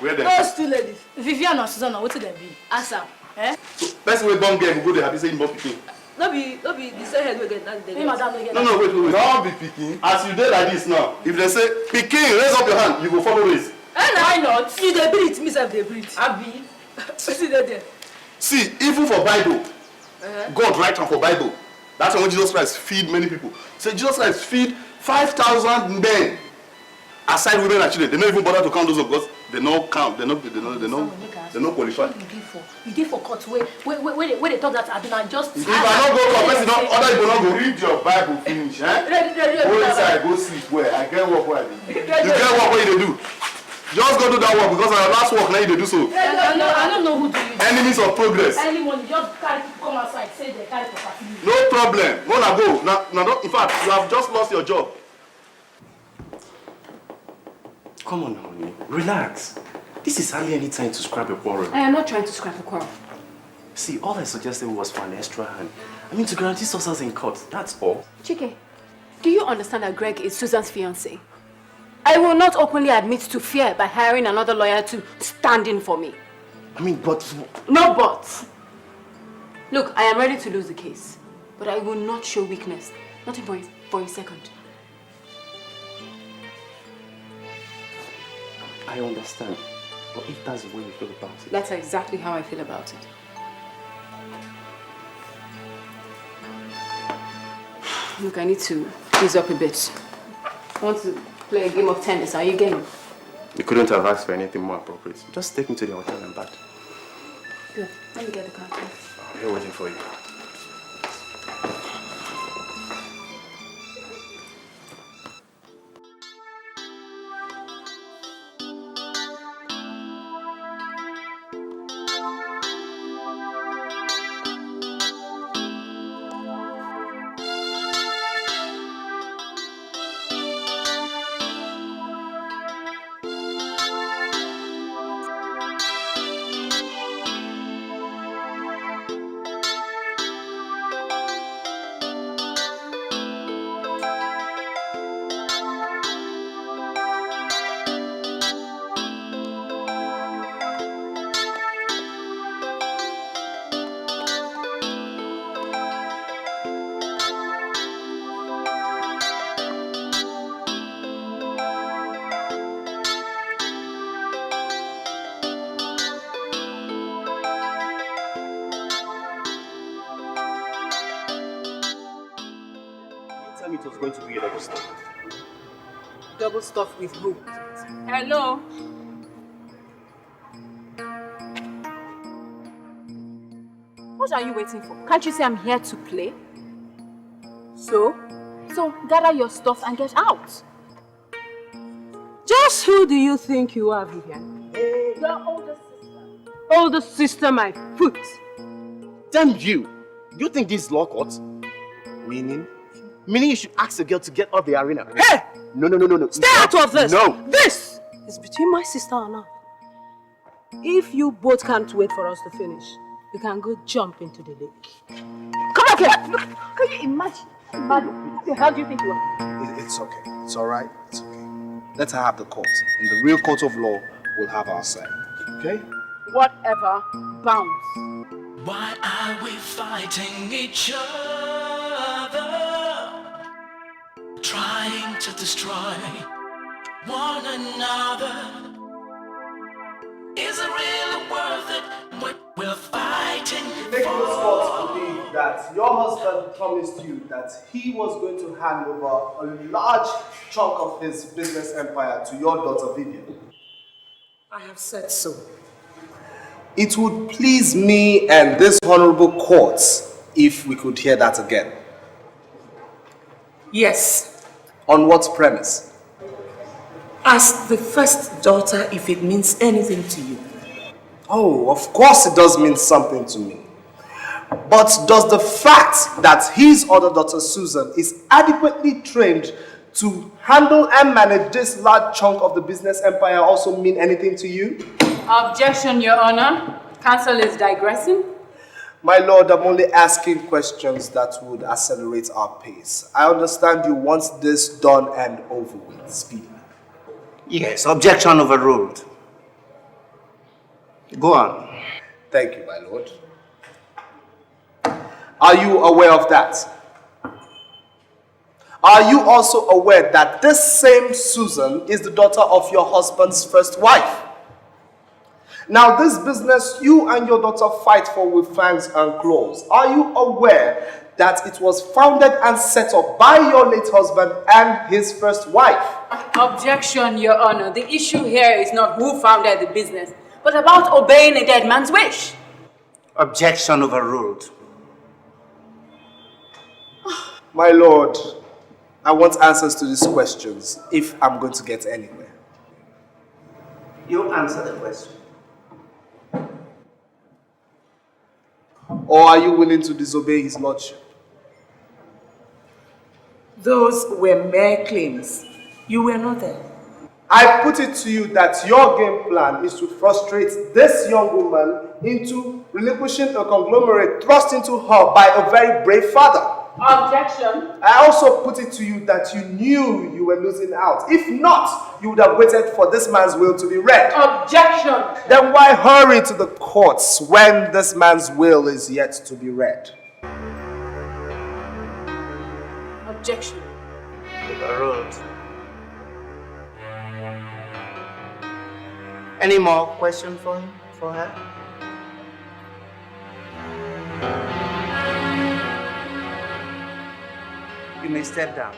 Where them? Those two ladies, Vivian and Susanna, what did they be? Ask Sam, eh? So person wey born girl go dey happy say him born pikin. No be the same head we get that day. No, wait. Don't be pikin. As you dey like this now, if they say pikin, raise up your hand, you go follow raise. Why not? You dey breathe, me self dey breathe. Abi, see that there. See, even for Bible, God write am for Bible. That's when Jesus Christ feed many people. So Jesus Christ feed 5,000 men. Aside women and children, they don't even bother to count those because they don't count. They don't qualify. You did for court where they talk that Aduna just. If I don't go for person, other people don't go read your Bible finish. Go inside, go sleep. Where I get work where I do. You get work where you do. Just go do that work because our last work now you do so. I don't know who do you. Enemies of progress. Anyone just carry come outside say they carry property. No problem. Go. Now, in fact, you have just lost your job. Come on, honey. Relax. This is hardly any time to scrap a quarrel. I am not trying to scrap a quarrel. See, all I suggested was for an extra hand. I mean, to guarantee success in court. That's all. Chike, do you understand that Greg is Susan's fiancé? I will not openly admit to fear by hiring another lawyer to stand in for me. I mean, but... No but. Look, I am ready to lose the case. But I will not show weakness. Not even for a second. I understand. But if that's the way you feel about it... That's exactly how I feel about it. Look, I need to ease up a bit. I want to play a game of tennis. Are you game? You couldn't have asked for anything more appropriate. Just take me to the hotel and back. Good. Let me get the car. I'm here waiting for you. It was going to be a double stuff. Double stuff with who? Hello? What are you waiting for? Can't you say I'm here to play? So gather your stuff and get out. Just who do you think you are, Vivian? Your older sister. Older sister, my foot. Damn you! You think this is law court? Meaning you should ask a girl to get out of the arena. Hey! No. Stay out of this! No! This is between my sister and I. If you both can't wait for us to finish, you can go jump into the lake. Come back here! Look, can you imagine? What the hell do you think you are? It's okay. It's alright. It's okay. Let her have the court. And the real court of law will have our say. Okay? Whatever. Bounce. Why are we fighting each other? Trying to destroy one another. Is it really worth it what we're fighting Make for? those courts believe that your husband promised you that he was going to hand over a large chunk of his business empire to your daughter Vivian. I have said so. It would please me and this honorable court if we could hear that again. Yes. On what premise? Ask the first daughter if it means anything to you. Oh, of course it does mean something to me. But does the fact that his other daughter Susan is adequately trained to handle and manage this large chunk of the business empire also mean anything to you? Objection, Your Honor. Counsel is digressing. My lord, I'm only asking questions that would accelerate our pace. I understand you want this done and over with speedily. Yes, objection overruled. Go on. Thank you, my lord. Are you aware of that? Are you also aware that this same Susan is the daughter of your husband's first wife? Now, this business you and your daughter fight for with fangs and claws, are you aware that it was founded and set up by your late husband and his first wife? Objection, Your Honor. The issue here is not who founded the business, but about obeying a dead man's wish. Objection overruled. My lord, I want answers to these questions if I'm going to get anywhere. You answer the question. Or are you willing to disobey his lordship? Those were mere claims. You were not there. I put it to you that your game plan is to frustrate this young woman into relinquishing a conglomerate thrust into her by a very brave father. Objection. I also put it to you that you knew you were losing out. If not, you would have waited for this man's will to be read. Objection. Then why hurry to the courts when this man's will is yet to be read? Objection. Overruled. Any more questions for him, for her? You may step down.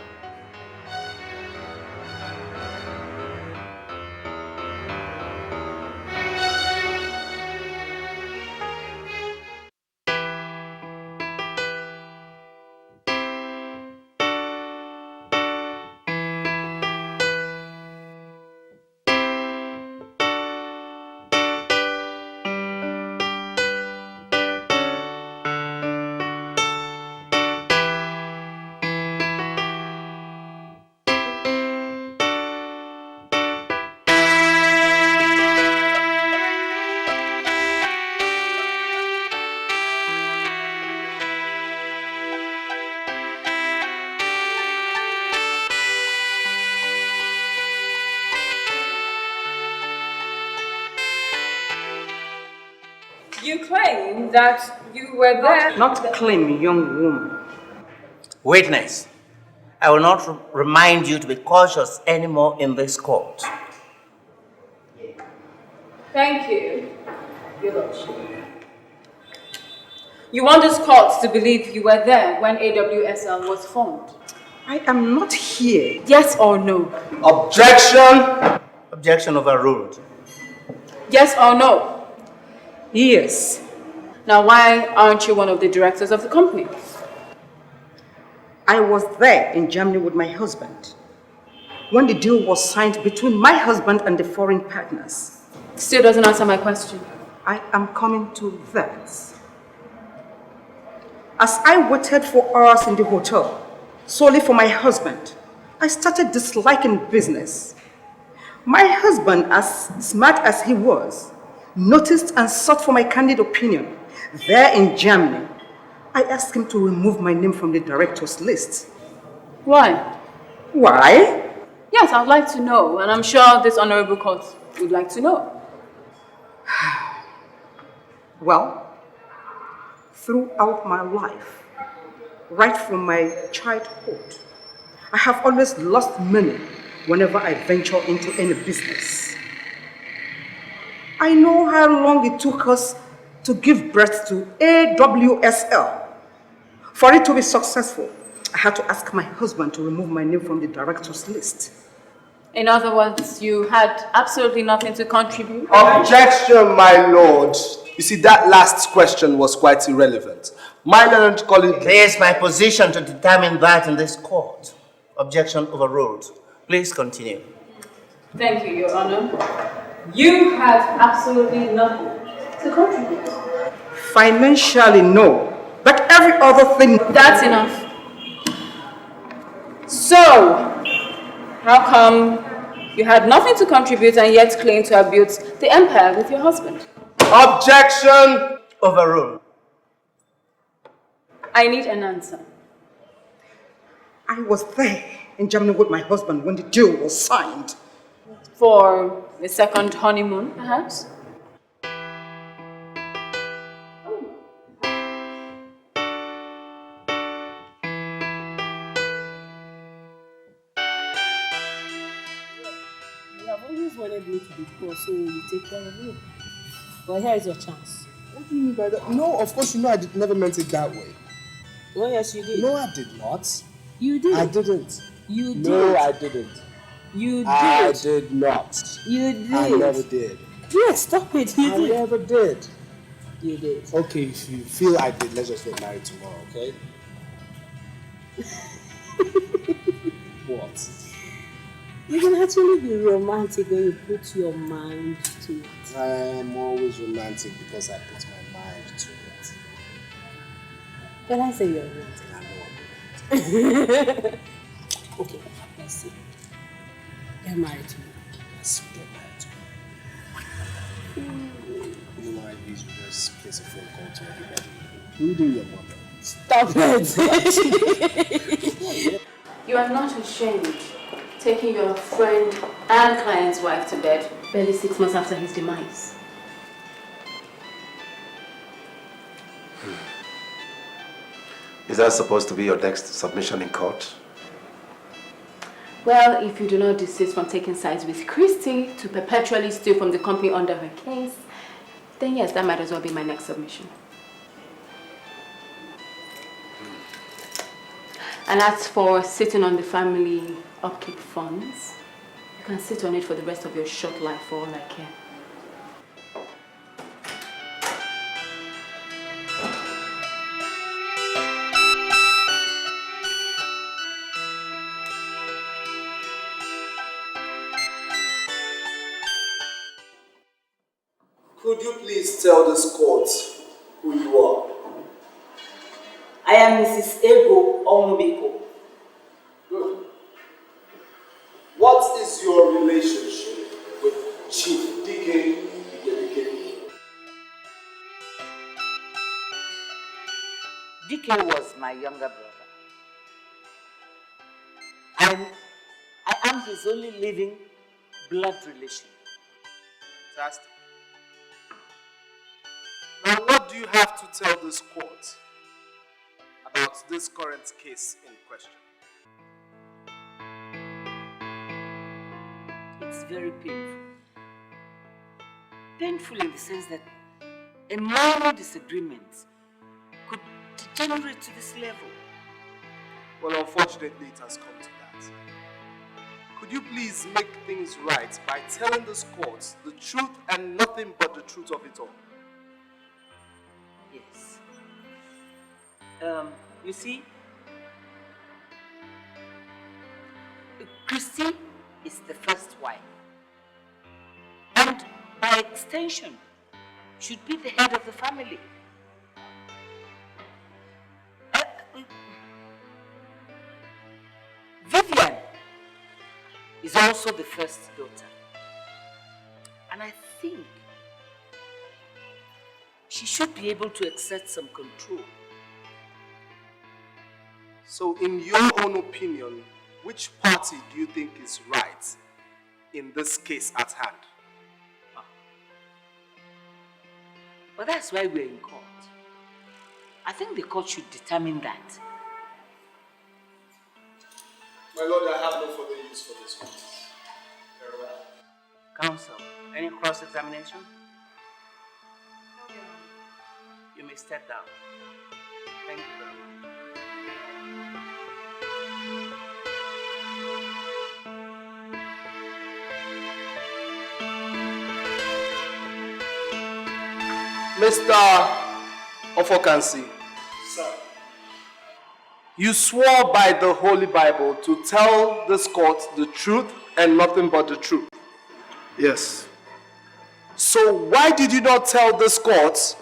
You claim that you were there. Not claim, young woman. Witness, I will not remind you to be cautious anymore in this court. Thank you, Your Lordship. You want this court to believe you were there when AWSL was formed? I am not here. Yes or no? Objection! Objection overruled. Yes or no? Yes. Now, why aren't you one of the directors of the company? I was there in Germany with my husband when the deal was signed between my husband and the foreign partners. Still doesn't answer my question. I am coming to that. As I waited for hours in the hotel, solely for my husband, I started disliking business. My husband, as smart as he was, noticed and sought for my candid opinion. There in Germany, I asked him to remove my name from the director's list. Why? Why? Yes, I'd like to know, and I'm sure this honorable court would like to know. Well, throughout my life, right from my childhood, I have always lost money whenever I venture into any business. I know how long it took us to give birth to AWSL. For it to be successful, I had to ask my husband to remove my name from the director's list. In other words, you had absolutely nothing to contribute? Objection, my lord. You see, that last question was quite irrelevant. My learned colleague... It is my position to determine that in this court. Objection overruled. Please continue. Thank you, Your Honor. You have absolutely nothing to contribute. Financially, no. But every other thing... That's enough. So, how come you had nothing to contribute and yet claim to have built the empire with your husband? Objection! Overruled. I need an answer. I was there in Germany with my husband when the deal was signed. For the second honeymoon, perhaps? You have always wanted me to be poor, so you take care of me. Well, here is your chance. What do you mean by that? No, of course you know I never meant it that way. Oh, yes, you did. No, I did not. You did. I didn't. You did. No, I didn't. You did. I did not. You did. I never did. Yes, stop it. You I did. never did. You did. Okay, if you feel I did, let's just get married tomorrow, okay? What? You can actually be romantic when you put your mind to it. I am always romantic because I put my mind to it. When I say you're romantic, I know I'm romantic. Okay, let's see. Get married to me. Let's get married to me. You know, I usually just place a phone call to everybody, including your mother. Stop it! You are not ashamed taking your friend and client's wife to bed barely 6 months after his demise. Is that supposed to be your next submission in court? Well, if you do not desist from taking sides with Christy to perpetually steal from the company under her case, then yes, that might as well be my next submission. And as for sitting on the family upkeep funds, you can sit on it for the rest of your short life for all I care. Could you please tell this court who you are? I am Mrs. Ego Onwubiko. Good. What is your relationship with Chief Dike? Dike was my younger brother. And I am his only living blood relation. Fantastic. Now, what do you have to tell this court about this current case in question? It's very painful. Painful in the sense that a minor disagreement could degenerate to this level. Well, unfortunately, it has come to that. Could you please make things right by telling this court the truth and nothing but the truth of it all? Yes. You see, Christy is the first wife. And by extension, should be the head of the family. Vivian is also the first daughter. And I think she should be able to exert some control. So, in your own opinion, which party do you think is right in this case at hand? But that's why we're in court. I think the court should determine that. My lord, I have no further use for this one. Very well. Counsel, any cross-examination? You may step down. Thank you very much. Mr. Ofokansi. Sir. You swore by the Holy Bible to tell this court the truth and nothing but the truth. Yes. So why did you not tell this court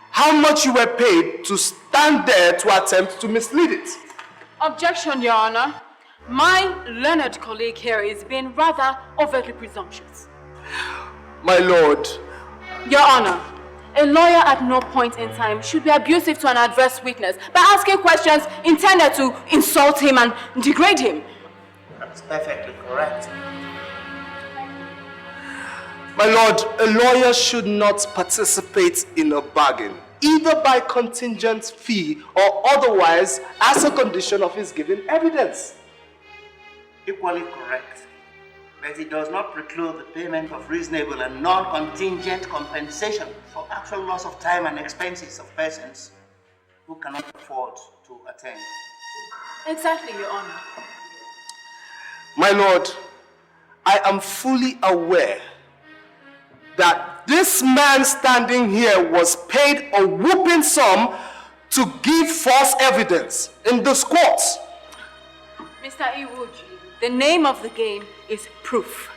how much you were paid to stand there to attempt to mislead it? Objection, Your Honor. My learned colleague here is being rather overtly presumptuous. My lord. Your Honor, a lawyer at no point in time should be abusive to an adverse witness by asking questions intended to insult him and degrade him. That's perfectly correct. My lord, a lawyer should not participate in a bargain, either by contingent fee or otherwise as a condition of his giving evidence. Equally correct. But it does not preclude the payment of reasonable and non-contingent compensation for actual loss of time and expenses of persons who cannot afford to attend. Exactly, Your Honor. My lord, I am fully aware that this man standing here was paid a whooping sum to give false evidence in this court. Mr. Iwoji, the name of the game is proof.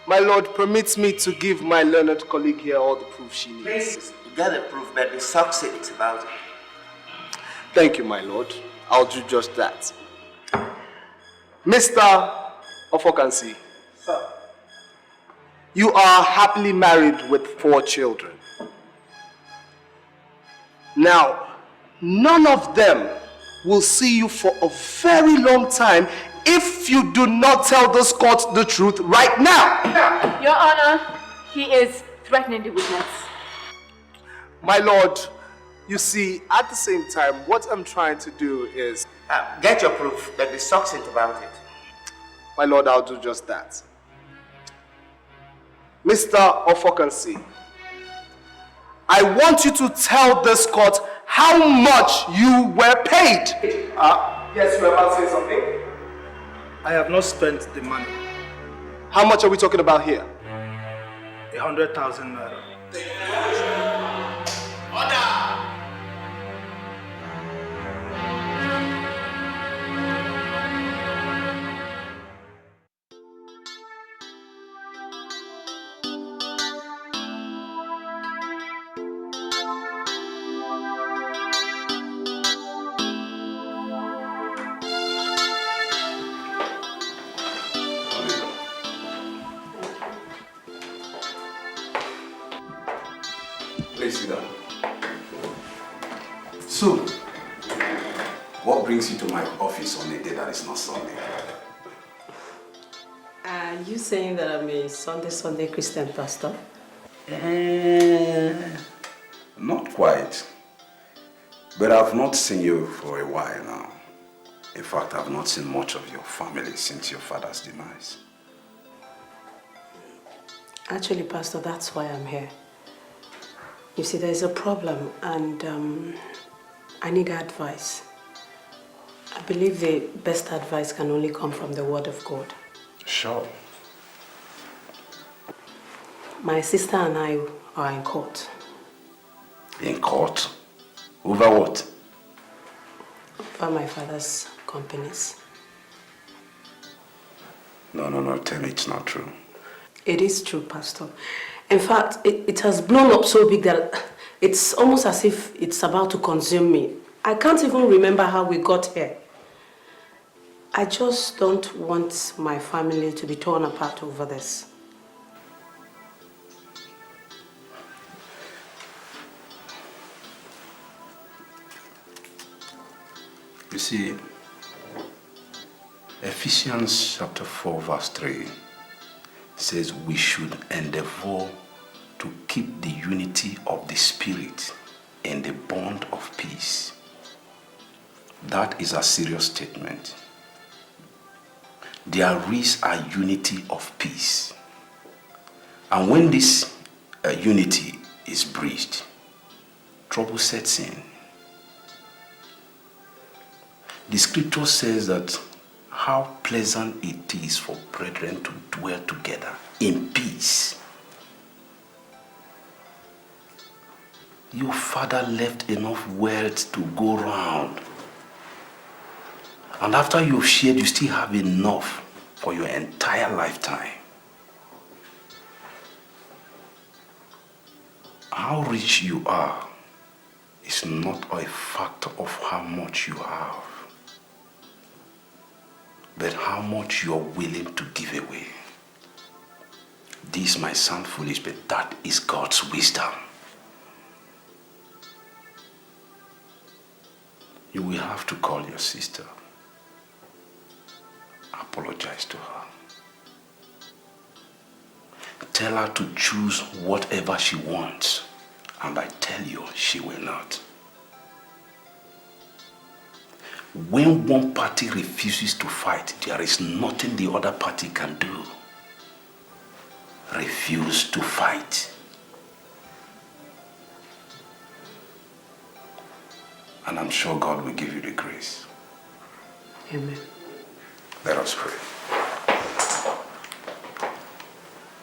My lord, permits me to give my learned colleague here all the proof she needs. Please, gather proof, but be succinct about it. Thank you, my lord. I'll do just that. Mr. Ofokansi. Sir. You are happily married with 4 children. Now, none of them will see you for a very long time if you do not tell this court the truth right now. Your Honor, he is threatening the witness. My lord, you see, at the same time, what I'm trying to do is... get your proof, but be succinct about it. My lord, I'll do just that. Mr. Ofokansi, I want you to tell this court how much you were paid. Yes, you were about to say something. I have not spent the money. How much are we talking about here? 100,000 naira. Order! Please sit down. So, what brings you to my office on a day that is not Sunday? Are you saying that I'm a Sunday Christian pastor? Not quite. But I've not seen you for a while now. In fact, I've not seen much of your family since your father's demise. Actually, Pastor, that's why I'm here. You see, there's a problem and I need advice. I believe the best advice can only come from the Word of God. Sure. My sister and I are in court. In court? Over what? Over my father's companies. No, tell me it's not true. It is true, Pastor. In fact, it has blown up so big that it's almost as if it's about to consume me. I can't even remember how we got here. I just don't want my family to be torn apart over this. You see, Ephesians chapter 4 verse 3 says we should endeavor to keep the unity of the Spirit in the bond of peace. That is a serious statement. There is a unity of peace. And when this unity is breached, trouble sets in. The scripture says that how pleasant it is for brethren to dwell together in peace. Your father left enough wealth to go round. And after you've shared, you still have enough for your entire lifetime. How rich you are is not a factor of how much you have, but how much you are willing to give away. This might sound foolish, but that is God's wisdom. You will have to call your sister. Apologize to her. Tell her to choose whatever she wants, and I tell you, she will not. When one party refuses to fight, there is nothing the other party can do. Refuse to fight. And I'm sure God will give you the grace. Amen. Let us pray.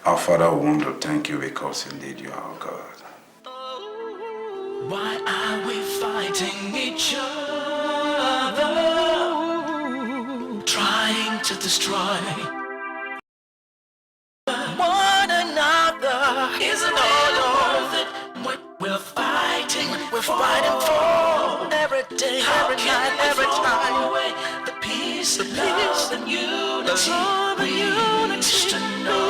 Our Father, we want to thank you because indeed you are our God. Why are we fighting each other? Trying to destroy one another. Isn't it worth it? What we're fighting for every day, every night, every time. Away the peace, love, and unity we used to know.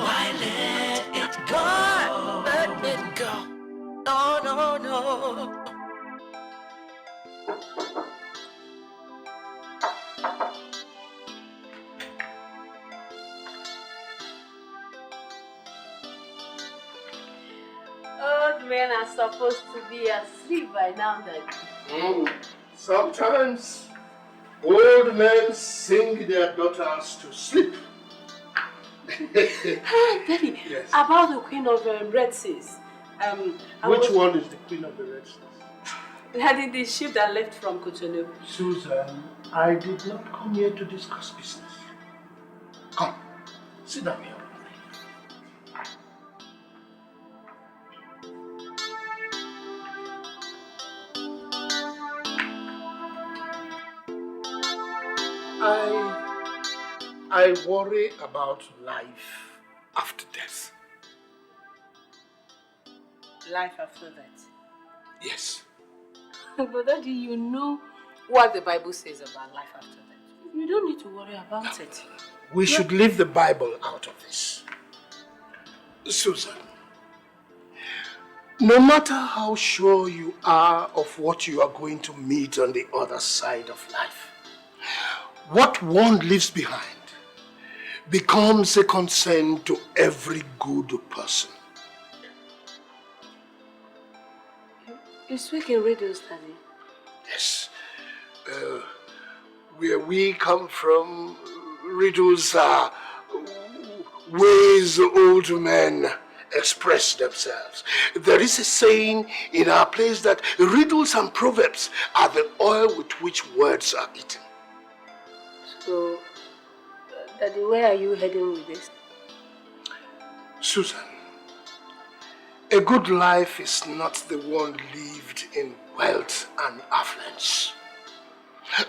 Why let it go? Let it go. No, no, no. Old men are supposed to be asleep by now, Daddy. Sometimes old men sing their daughters to sleep. Daddy, Yes. about the Queen of Red Seas. Which one is the Queen of the Red Seas? Daddy, the ship that left from Cotonou. Susan, I did not come here to discuss business. Come, sit down here. I worry about life after death. Life after that. Yes. But Daddy, you know what the Bible says about life after that. You don't need to worry about it. We should leave the Bible out of this. Susan, no matter how sure you are of what you are going to meet on the other side of life, what one leaves behind becomes a concern to every good person. You speak in riddles, Daddy. Yes. Where we come from, riddles are ways old men express themselves. There is a saying in our place that riddles and proverbs are the oil with which words are eaten. So, Daddy, where are you heading with this? Susan, a good life is not the one lived in wealth and affluence.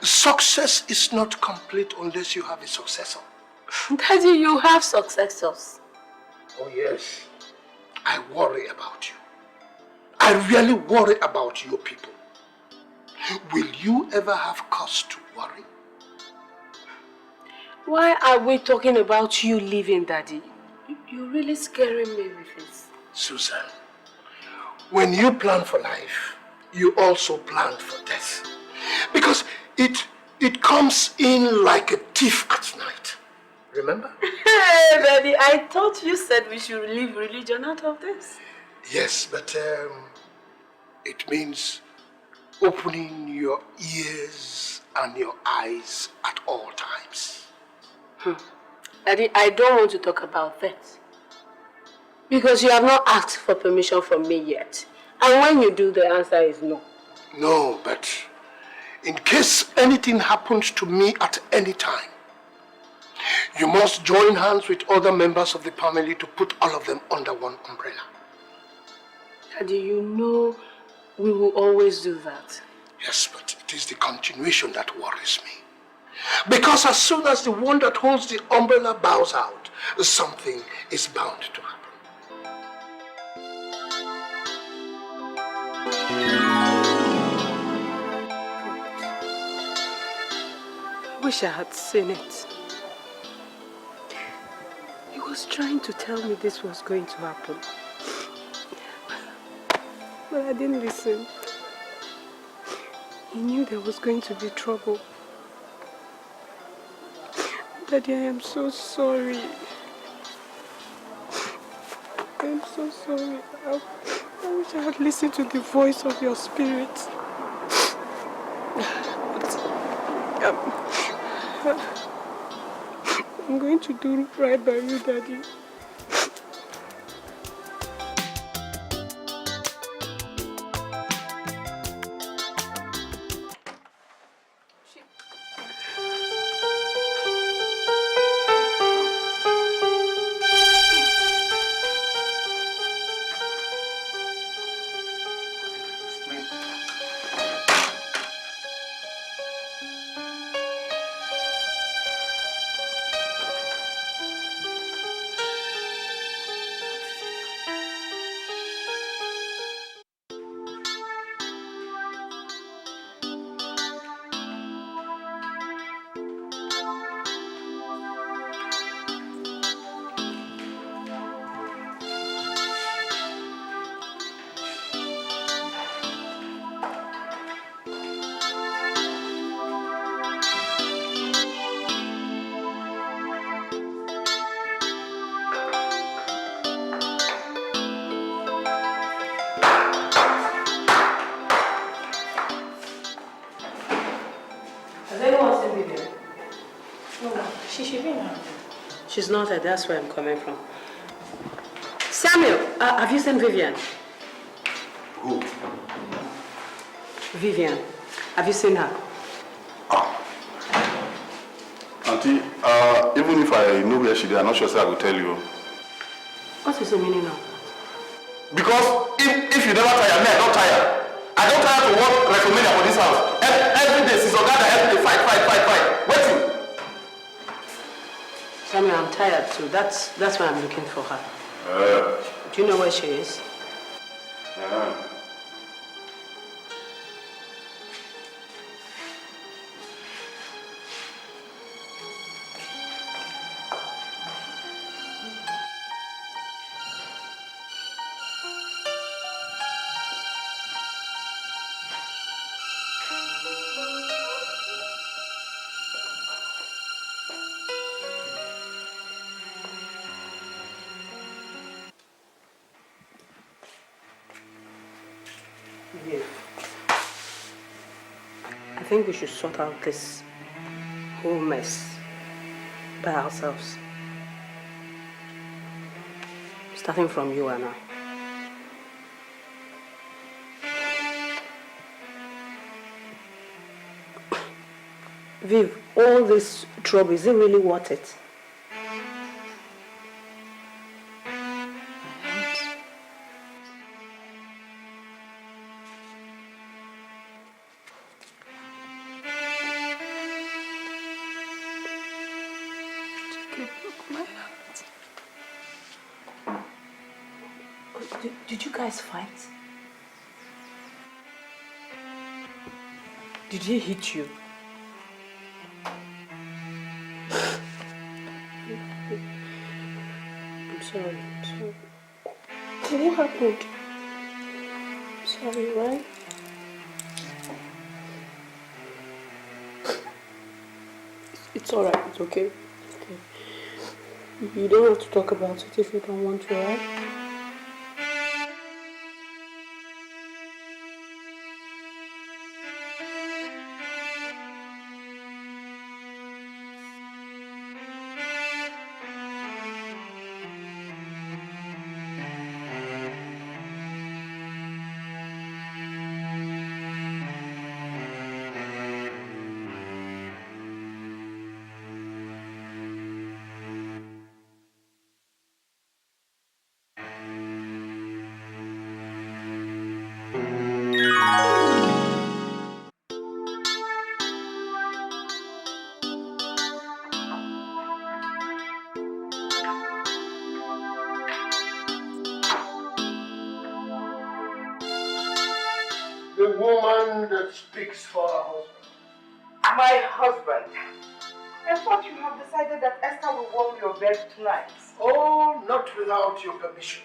Success is not complete unless you have a successor. Daddy, you have successors. Oh yes, I worry about you. I really worry about your people. Will you ever have cause to worry? Why are we talking about you leaving, Daddy? You're really scaring me with this. Susan, when you plan for life, you also plan for death. Because it comes in like a thief at night. Remember? Hey, Daddy, I thought you said we should leave religion out of this. Yes, but it means opening your ears and your eyes at all times. Daddy, I don't want to talk about that. Because you have not asked for permission from me yet. And when you do, the answer is no. No, but in case anything happens to me at any time, You must join hands with other members of the family to put all of them under one umbrella. Daddy, you know we will always do that. Yes, but it is the continuation that worries me. Because as soon as the one that holds the umbrella bows out, something is bound to happen. I wish I had seen it. He was trying to tell me this was going to happen. But I didn't listen. He knew there was going to be trouble. Daddy, I am so sorry. I am so sorry. I wish I had listened to the voice of your spirit. But, I'm going to do right by you, Daddy. She's not there, that's where I'm coming from. Samuel, have you seen Vivian? Who? Vivian. Have you seen her? Auntie, even if I know where she is, I'm not sure I will tell you. What is the meaning of that? Because if you never tire, me, I don't tire. I don't tire to work WrestleMania for this house. Every day, since Ogada, every day, fight. Waiting. Samuel, I'm tired too. That's why I'm looking for her. Do you know where she is? I think we should sort out this whole mess by ourselves. Starting from you and I. Viv, all this trouble, is it really worth it? Did you guys fight? Did he hit you? I'm sorry. What happened? I'm sorry, right? It's alright, it's okay. You don't have to talk about it if you don't want to, right? woman that speaks for her husband. My husband. I thought you have decided that Esther will warm your bed tonight. Oh, not without your permission.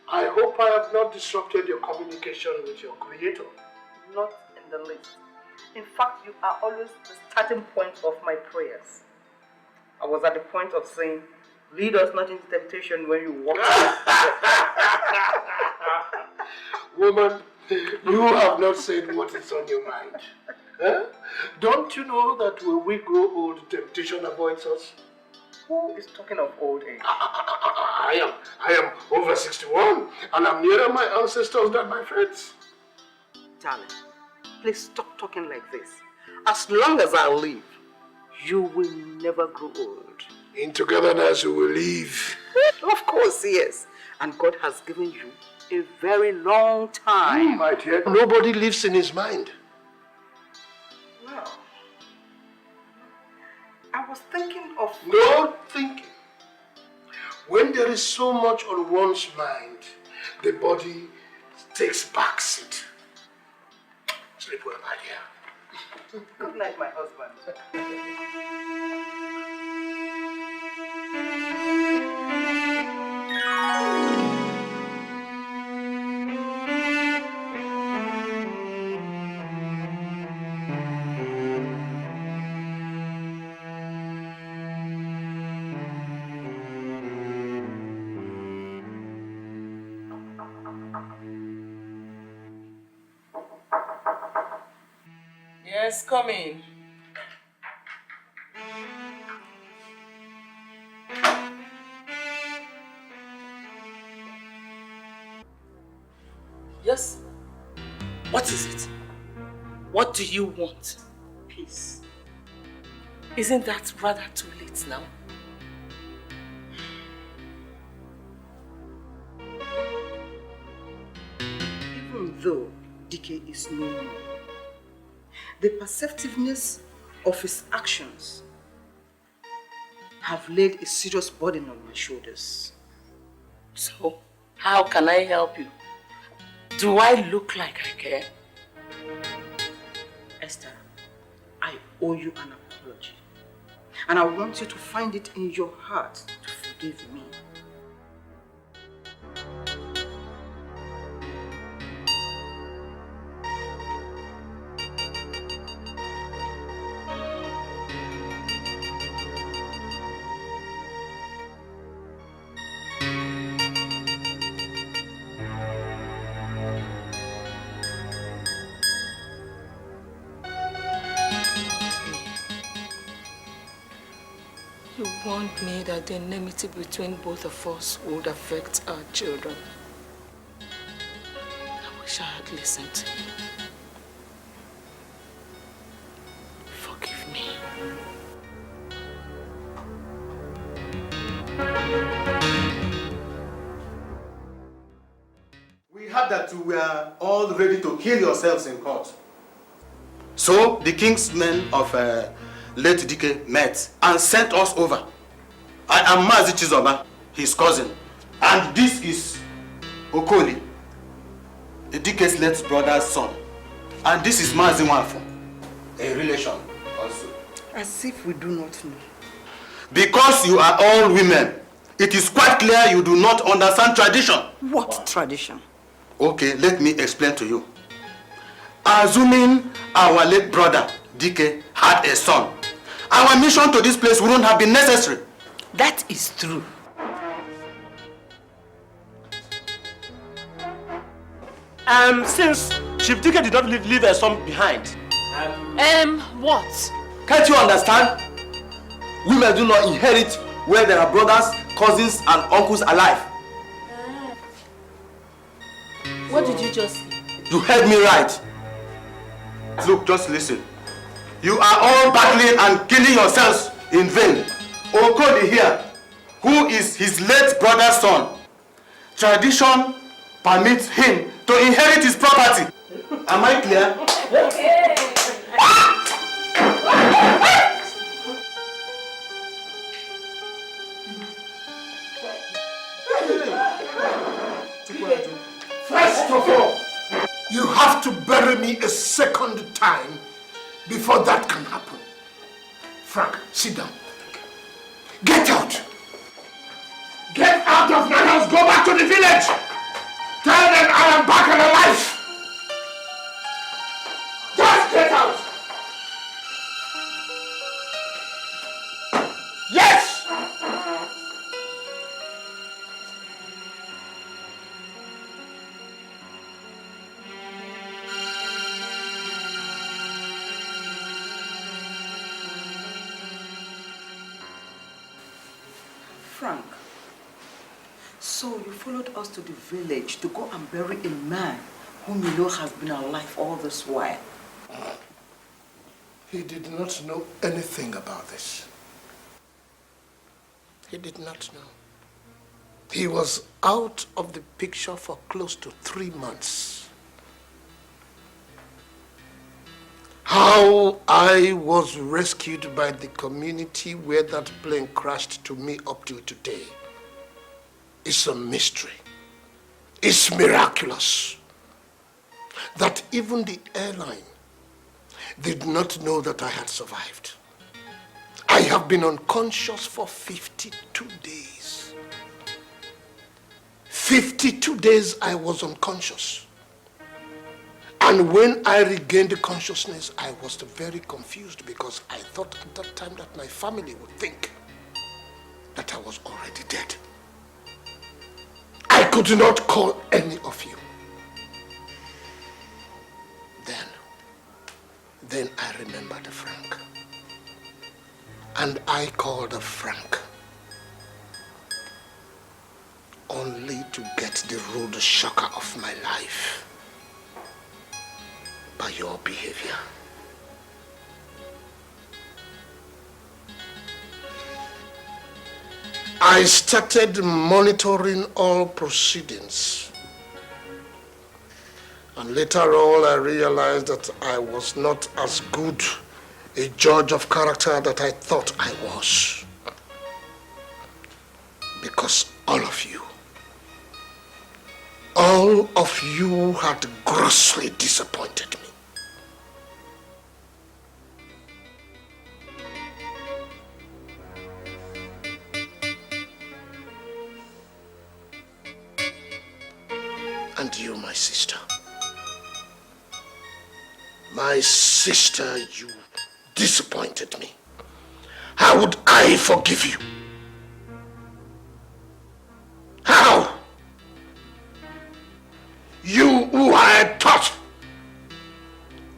I hope I have not disrupted your communication with your creator. Not in the least. In fact, you are always the starting point of my prayers. I was at the point of saying, lead us not into temptation when you walk in. Woman, you have not said what is on your mind. Huh? Don't you know that when we grow old, temptation avoids us? Who is talking of old age? I am over 61 and I'm nearer my ancestors than my friends. Darling, please stop talking like this. As long as I live, you will never grow old. In togetherness we will live. Of course, yes. And God has given you a very long time. My dear, nobody lives in his mind. Well, I was thinking of... No thinking. When there is so much on one's mind, the body takes backseat. Sleep well, my dear. Good night, my husband. Yes, come in. Yes. What is it? What do you want? Peace. Isn't that rather too late now? Even though Dike is no more, the perceptiveness of his actions have laid a serious burden on my shoulders. So, how can I help you? Do I look like I care? Esther, I owe you an apology. And I want you to find it in your heart to forgive me. You warned me that the enmity between both of us would affect our children. I wish I had listened to you. Forgive me. We heard that you were all ready to kill yourselves in court. So the king's men of late Dike met and sent us over. I am Mazi Chizoba, his cousin. And this is Okoli, the Dike's late brother's son. And this is Mazi Wanfo, a relation also. As if we do not know. Because you are all women, it is quite clear you do not understand tradition. What tradition? Okay, let me explain to you. Assuming our late brother, Dike, had a son, our mission to this place wouldn't have been necessary. That is true. Since Chief Dike did not leave a son behind. What? Can't you understand? Women do not inherit where there are brothers, cousins, and uncles alive. What did you just say? You heard me right. Look, just listen. You are all battling and killing yourselves in vain. Okoli here, who is his late brother's son, tradition permits him to inherit his property. Am I clear? Okay. First of all, You have to bury me a second time before that can happen. Frank, sit down. Get out! Get out of my house! Go back to the village! Tell them I am back and alive! Just get out! Yes! Frank, so you followed us to the village to go and bury a man whom you know has been alive all this while. He did not know anything about this. He did not know. He was out of the picture for close to 3 months. How I was rescued by the community where that plane crashed to me up till today is a mystery. It's miraculous that even the airline did not know that I had survived. I have been unconscious for 52 days. 52 days I was unconscious. And when I regained consciousness, I was very confused because I thought at that time that my family would think that I was already dead. I could not call any of you. Then I remembered Frank. And I called Frank only to get the rude shocker of my life by your behavior. I started monitoring all proceedings. And later on, I realized that I was not as good a judge of character that I thought I was. Because all of you had grossly disappointed me. And you, my sister. My sister, you disappointed me. How would I forgive you? How? You who I had taught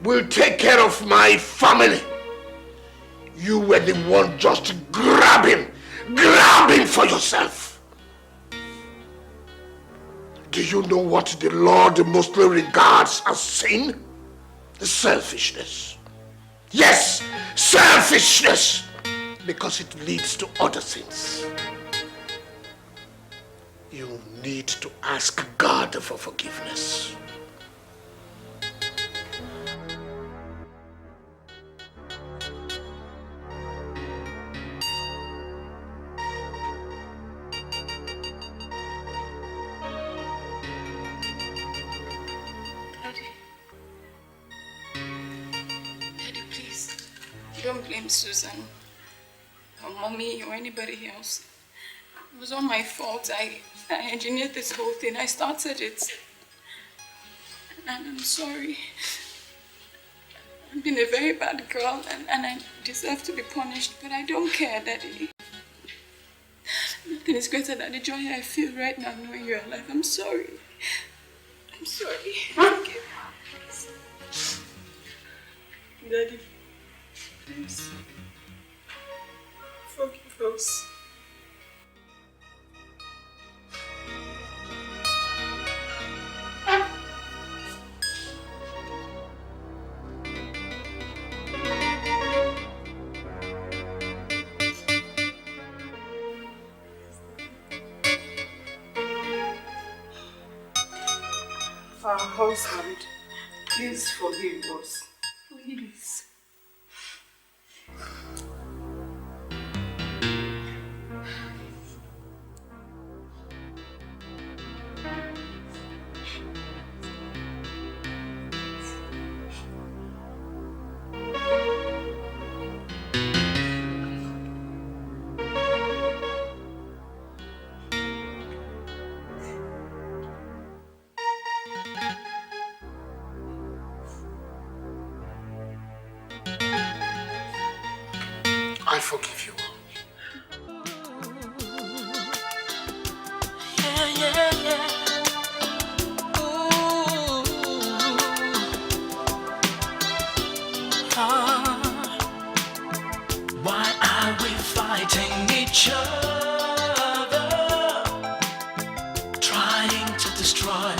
will take care of my family. You were the one just grabbing for yourself. Do you know what the Lord mostly regards as sin? Selfishness. Yes, selfishness. Because it leads to other sins. You need to ask God for forgiveness. Don't blame Susan or Mommy or anybody else. It was all my fault. I engineered this whole thing. I started it. And I'm sorry. I've been a very bad girl and I deserve to be punished, but I don't care, Daddy. Nothing is greater than the joy I feel right now knowing you're alive. I'm sorry. I'm sorry. Forgive me. Daddy. Please, forgive us. Our husband, please forgive us. Please. forgive you. Yeah, yeah, yeah. Why are we fighting each other, trying to destroy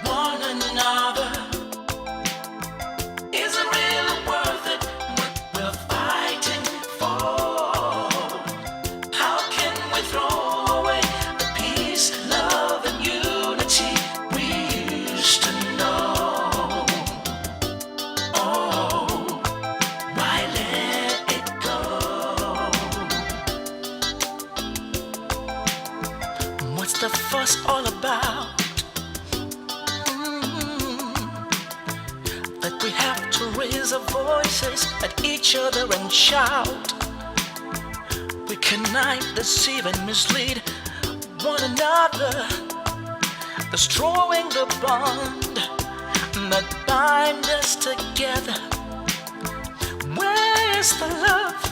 one another? Is it really worth it what we're fighting for? How can we throw away the peace, love, and unity we used to know? Oh, why let it go? What's the fuss all about? That we have to raise our voices at each other and shout. We connive, deceive, and mislead one another, destroying the bond that binds us together. Where is the love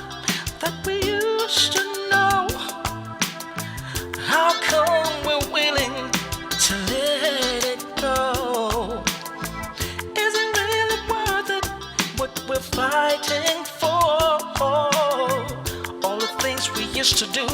that we used to know? How come we're willing to let it go? Is it really worth it what we're fighting for? All the things we used to do